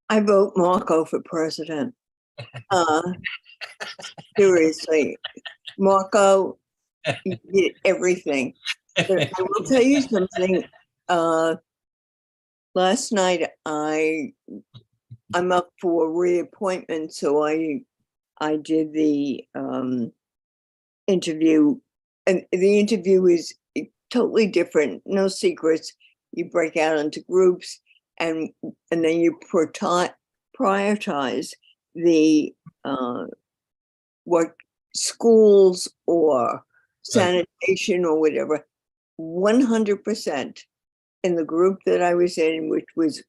I vote Marco for president. Seriously, Marco, you did everything. But I will tell you something. Last night I'm up for reappointment, so I did the interview, and the interview is totally different. No secrets. You break out into groups, and then you prioritize the what schools or sanitation or whatever. 100% in the group that I was in, which was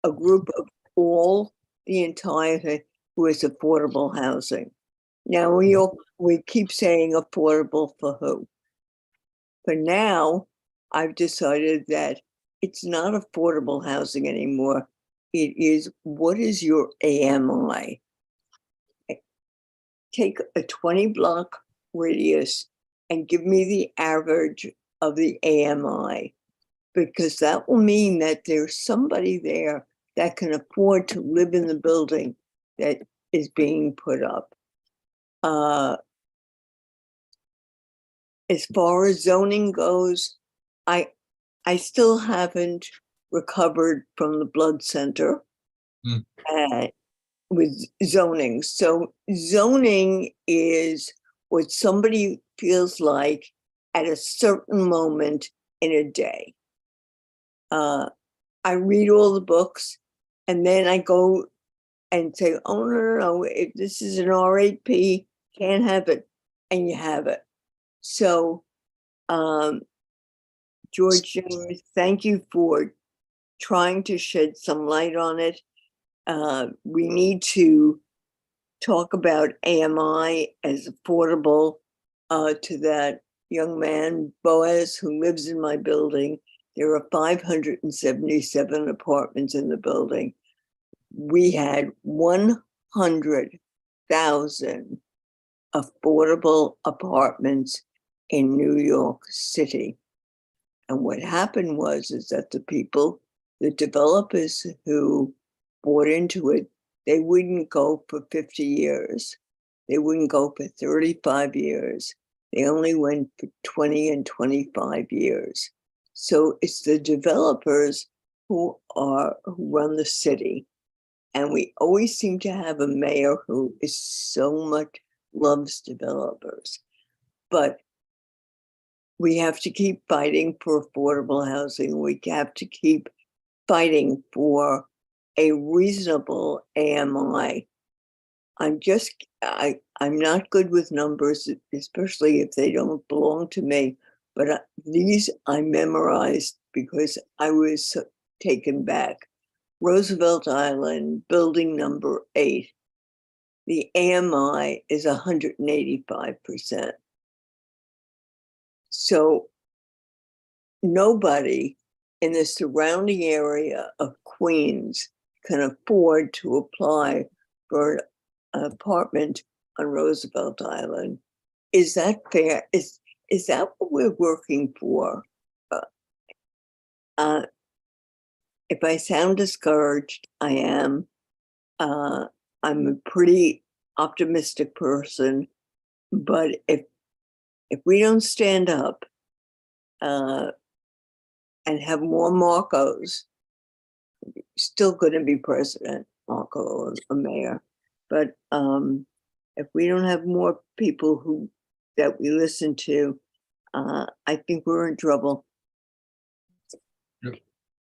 a group of all the entire thing, was affordable housing. Now we keep saying affordable for who? For now, I've decided that it's not affordable housing anymore. It is, what is your AMI? Take a 20-block radius and give me the average of the AMI, because that will mean that there's somebody there that can afford to live in the building that is being put up. As far as zoning goes, I still haven't recovered from the blood center with zoning. So zoning is what somebody feels like at a certain moment in a day. I read all the books, and then I go and say, oh, no, if this is an R8P, can't have it, and you have it. So, George, thank you for trying to shed some light on it. We need to talk about AMI as affordable to that young man, Boaz, who lives in my building. There are 577 apartments in the building. We had 100,000 affordable apartments in New York City. And what happened is that the developers who bought into it, they wouldn't go for 50 years. They wouldn't go for 35 years. They only went for 20 and 25 years. So it's the developers who run the city. And we always seem to have a mayor who is so much loves developers. But we have to keep fighting for affordable housing. We have to keep fighting for a reasonable AMI. I'm not good with numbers, especially if they don't belong to me. But these I memorized because I was taken back. Roosevelt Island, building number 8. The AMI is 185%. So nobody in the surrounding area of Queens can afford to apply for an apartment on Roosevelt Island. Is that fair? Is that what we're working for? If I sound discouraged, I am. I'm a pretty optimistic person, but if we don't stand up and have more Marcos, still going to be president, Marco, or a mayor. But if we don't have more people that we listen to, I think we're in trouble.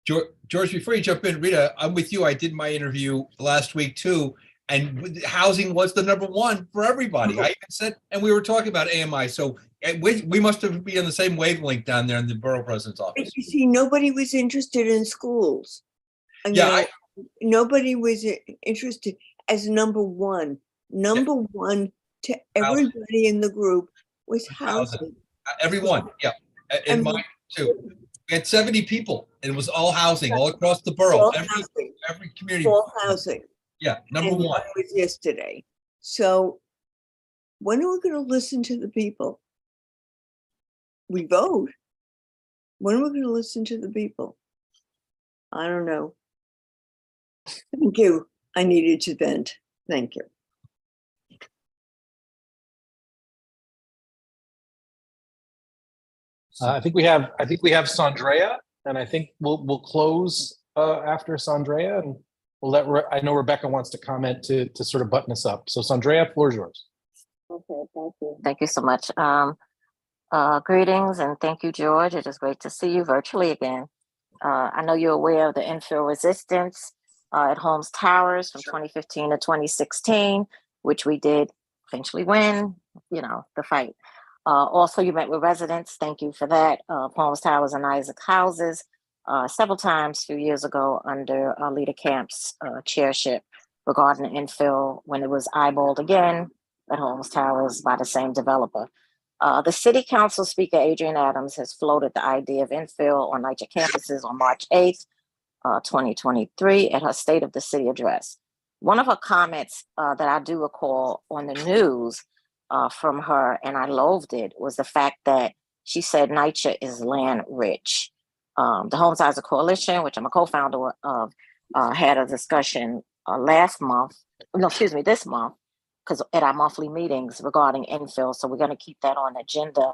George, before you jump in, Rita, I'm with you. I did my interview last week too, and housing was the #1 for everybody. I even said, and we were talking about AMI. So we must have been on the same wavelength down there in the borough president's office. You see, nobody was interested in schools. Yeah, nobody was interested as #1. Number one to everybody in the group was housing. Everyone, yeah, and mine too. We had 70 people, and it was all housing, all across the borough, every community. All housing. Yeah, #1 was yesterday. So when are we going to listen to the people? We vote. When are we going to listen to the people? I don't know. Thank you. I needed to vent. Thank you. I think we have Sandrea, and I think we'll close after Sandrea, and we'll let. I know Rebecca wants to comment to sort of button us up. So Sandrea, floor is yours. Okay, thank you. Thank you so much. Greetings and thank you, George. It is great to see you virtually again. I know you're aware of the infill resistance at Holmes Towers from 2015 to 2016, which we did eventually win, the fight. Also, you met with residents. Thank you for that. Holmes Towers and Isaac Houses several times a few years ago under Leader Camp's chairship regarding the infill when it was eyeballed again at Holmes Towers by the same developer. The City Council Speaker, Adrian Adams, has floated the idea of infill on NYCHA campuses on March 8th, 2023 at her State of the City address. One of her comments that I do recall on the news from her, and I loathed it, was the fact that she said NYCHA is land rich. The Homes Isaac Coalition, which I'm a co-founder of, had a discussion this month, because at our monthly meetings regarding infill. So we're going to keep that on the agenda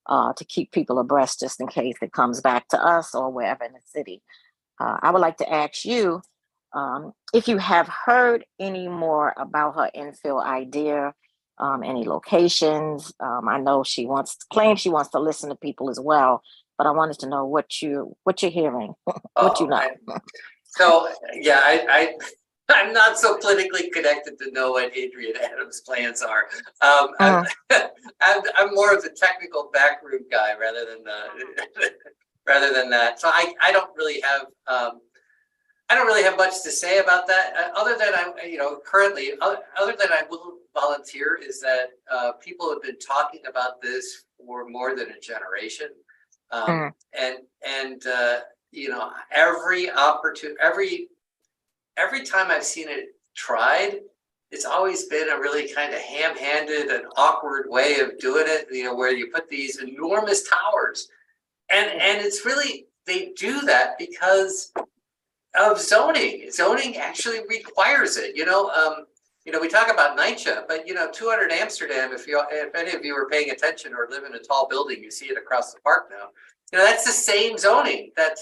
to keep people abreast just in case it comes back to us or wherever in the city. I would like to ask you if you have heard any more about her infill idea, any locations. I know claims she wants to listen to people as well, but I wanted to know what you're hearing, what you know. So yeah, I'm not so politically connected to know what Adrian Adams' plans are. I'm more of the technical backroom guy rather than that. So I don't really have much to say about that. Other than currently, other than I will volunteer, is that people have been talking about this for more than a generation, every time I've seen it tried, it's always been a really kind of ham-handed and awkward way of doing it, where you put these enormous towers. And it's really, they do that because of zoning. Zoning actually requires it. We talk about NYCHA, but 200 Amsterdam, if any of you are paying attention or live in a tall building, you see it across the park now. That's the same zoning that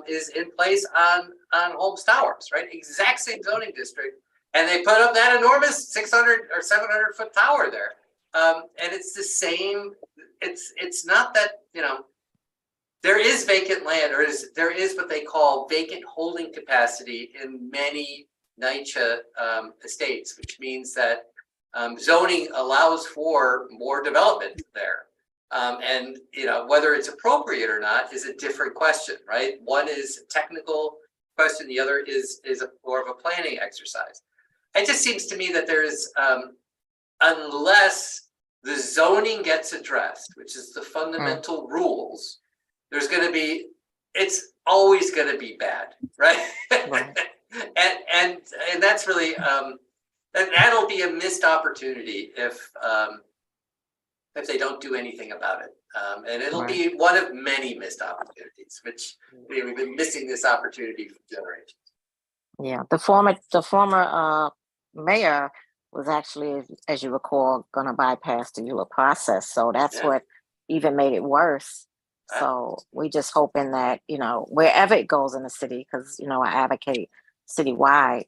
is in place on Holmes Towers, right? Exact same zoning district, and they put up that enormous 600 or 700 foot tower there, and it's the same. It's not that there is vacant land, or there is what they call vacant holding capacity in many NYCHA estates, which means that zoning allows for more development there. And whether it's appropriate or not is a different question, right? One is a technical question, the other is more of a planning exercise. It just seems to me that there's, unless the zoning gets addressed, which is the fundamental rules, there's going to be, it's always going to be bad, right? and that's really, that'll be a missed opportunity if they don't do anything about it. And it'll be one of many missed opportunities, which we've been missing this opportunity for generations. Yeah, the former mayor was actually, as you recall, going to bypass the ULA process. So that's what even made it worse. So we just hoping that, wherever it goes in the city, because, I advocate citywide.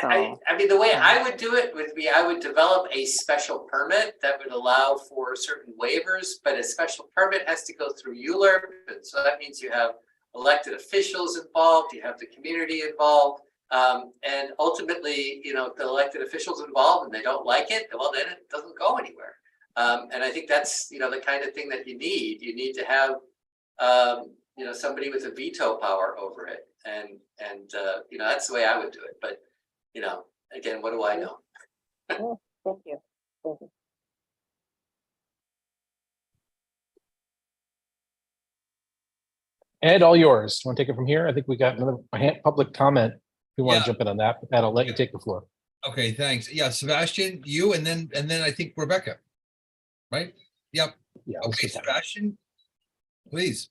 So, I mean, the way I would do it would be, I would develop a special permit that would allow for certain waivers, but a special permit has to go through ULURP. And so that means you have elected officials involved, you have the community involved. And ultimately, you know, if the elected officials involved and they don't like it, well, then it doesn't go anywhere. And I think that's, you know, the kind of thing that you need. You need to have, you know, somebody with a veto power over it. And you know, that's the way I would do it. But, you know, again, what do I know? thank you. Thank you. Ed, all yours. Want to take it from here? I think we got another public comment. If you want Yeah. to jump in on that, Ed, I'll let you take the floor. Okay, thanks. Yeah, Sebastian, you, and then I think Rebecca, right? Yep. Yeah. let's Okay, get that. Sebastian, please.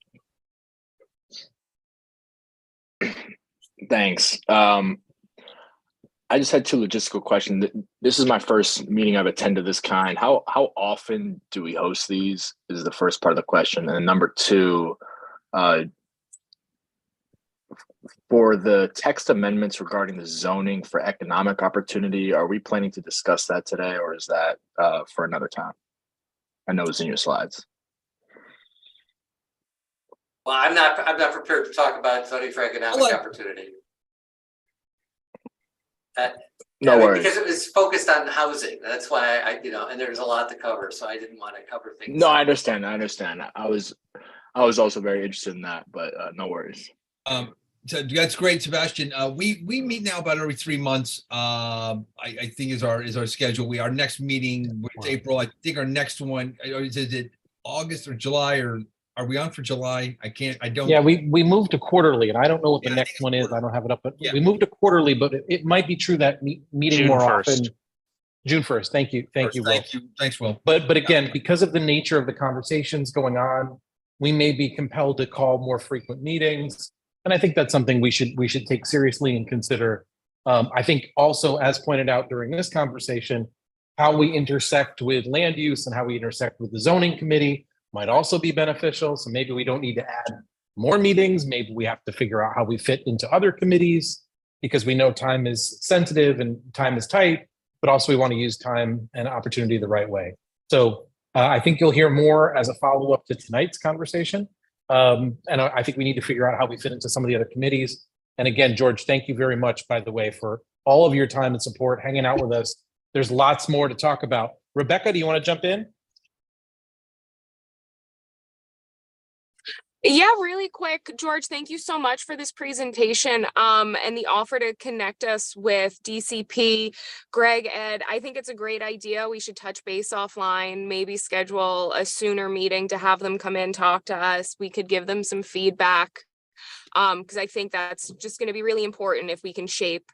Thanks. I just had two logistical questions. This is my first meeting I've attended this kind. How often do we host these? Is the first part of the question. And number two, for the text amendments regarding the zoning for economic opportunity, are we planning to discuss that today, or is that for another time? I know it's in your slides. Well, I'm not prepared to talk about zoning for economic opportunity. No worries. Because it was focused on housing. That's why I, you know, and there's a lot to cover, so I didn't want to cover things. No, I understand. I was also very interested in that, but no worries. So that's great, Sebastian. We meet now about every 3 months. I think is our schedule. Our next meeting was April. I think our next one is it August or July, or are we on for July? I don't. Yeah, we moved to quarterly, and I don't know what the next one is. I don't have it up, but we moved to quarterly. But it might be true that meeting June more 1st. often. June 1st. Thank you, Will. Thank you. Thanks, Will. But again, because of the nature of the conversations going on, we may be compelled to call more frequent meetings, and I think that's something we should take seriously and consider. I think also, as pointed out during this conversation, how we intersect with land use and how we intersect with the zoning committee might also be beneficial. So maybe we don't need to add more meetings. Maybe we have to figure out how we fit into other committees, because we know time is sensitive and time is tight, but also we want to use time and opportunity the right way. So I think you'll hear more as a follow-up to tonight's conversation. And I think we need to figure out how we fit into some of the other committees. And again, George, thank you very much, by the way, for all of your time and support, hanging out with us. There's lots more to talk about. Rebecca, do you want to jump in? Yeah, really quick, George, thank you so much for this presentation and the offer to connect us with DCP, Greg, Ed. I think it's a great idea. We should touch base offline, maybe schedule a sooner meeting to have them come in, talk to us. We could give them some feedback because I think that's just going to be really important if we can shape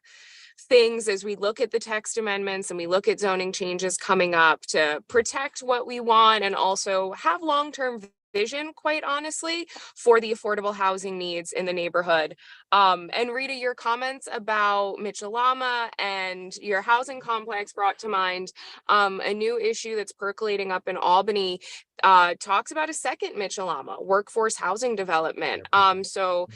things as we look at the text amendments and we look at zoning changes coming up to protect what we want and also have long-term vision, quite honestly, for the affordable housing needs in the neighborhood. And Rita, your comments about Mitchell-Lama and your housing complex brought to mind a new issue that's percolating up in Albany. Talks about a second Mitchell-Lama workforce housing development. So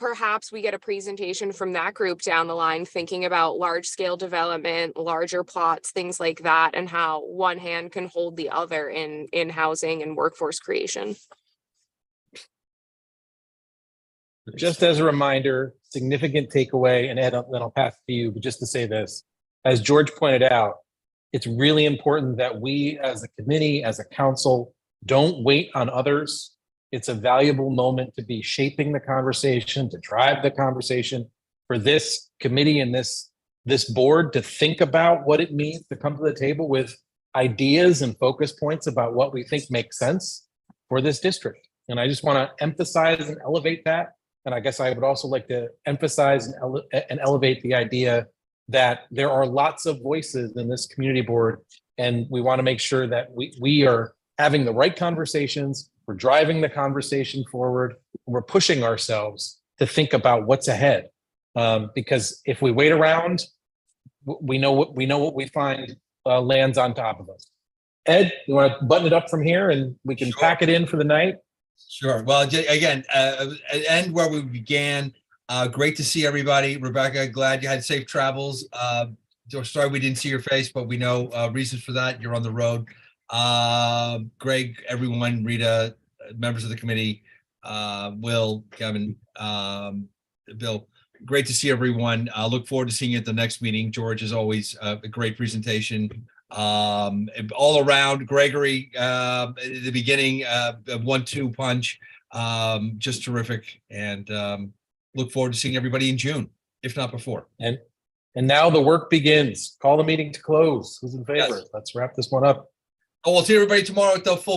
perhaps we get a presentation from that group down the line, thinking about large scale development, larger plots, things like that, and how one hand can hold the other in housing and workforce creation. Just as a reminder, significant takeaway, and Ed, then I'll pass it to you, but just to say this, as George pointed out, it's really important that we as a committee, as a council, don't wait on others. It's a valuable moment to be shaping the conversation, to drive the conversation, for this committee and this board to think about what it means to come to the table with ideas and focus points about what we think makes sense for this district. And I just want to emphasize and elevate that. And I guess I would also like to emphasize and elevate the idea that there are lots of voices in this community board, and we want to make sure that we are having the right conversations, we're driving the conversation forward, and we're pushing ourselves to think about what's ahead. Because if we wait around, we know what we find lands on top of us. Ed, you want to button it up from here and we can pack it in for the night? Sure. Well, again, end where we began. Great to see everybody. Rebecca, glad you had safe travels. Sorry we didn't see your face, but we know reasons for that. You're on the road. Greg, everyone, Rita, members of the committee, Will, Kevin, Bill, great to see everyone. Look forward to seeing you at the next meeting. George, as always, a great presentation. All around, Gregory, at the beginning, a 1-2 punch, just terrific. And look forward to seeing everybody in June, if not before. And now the work begins. Call the meeting to close. Who's in favor? Yes. Let's wrap this one up. Oh, we'll see everybody tomorrow at the full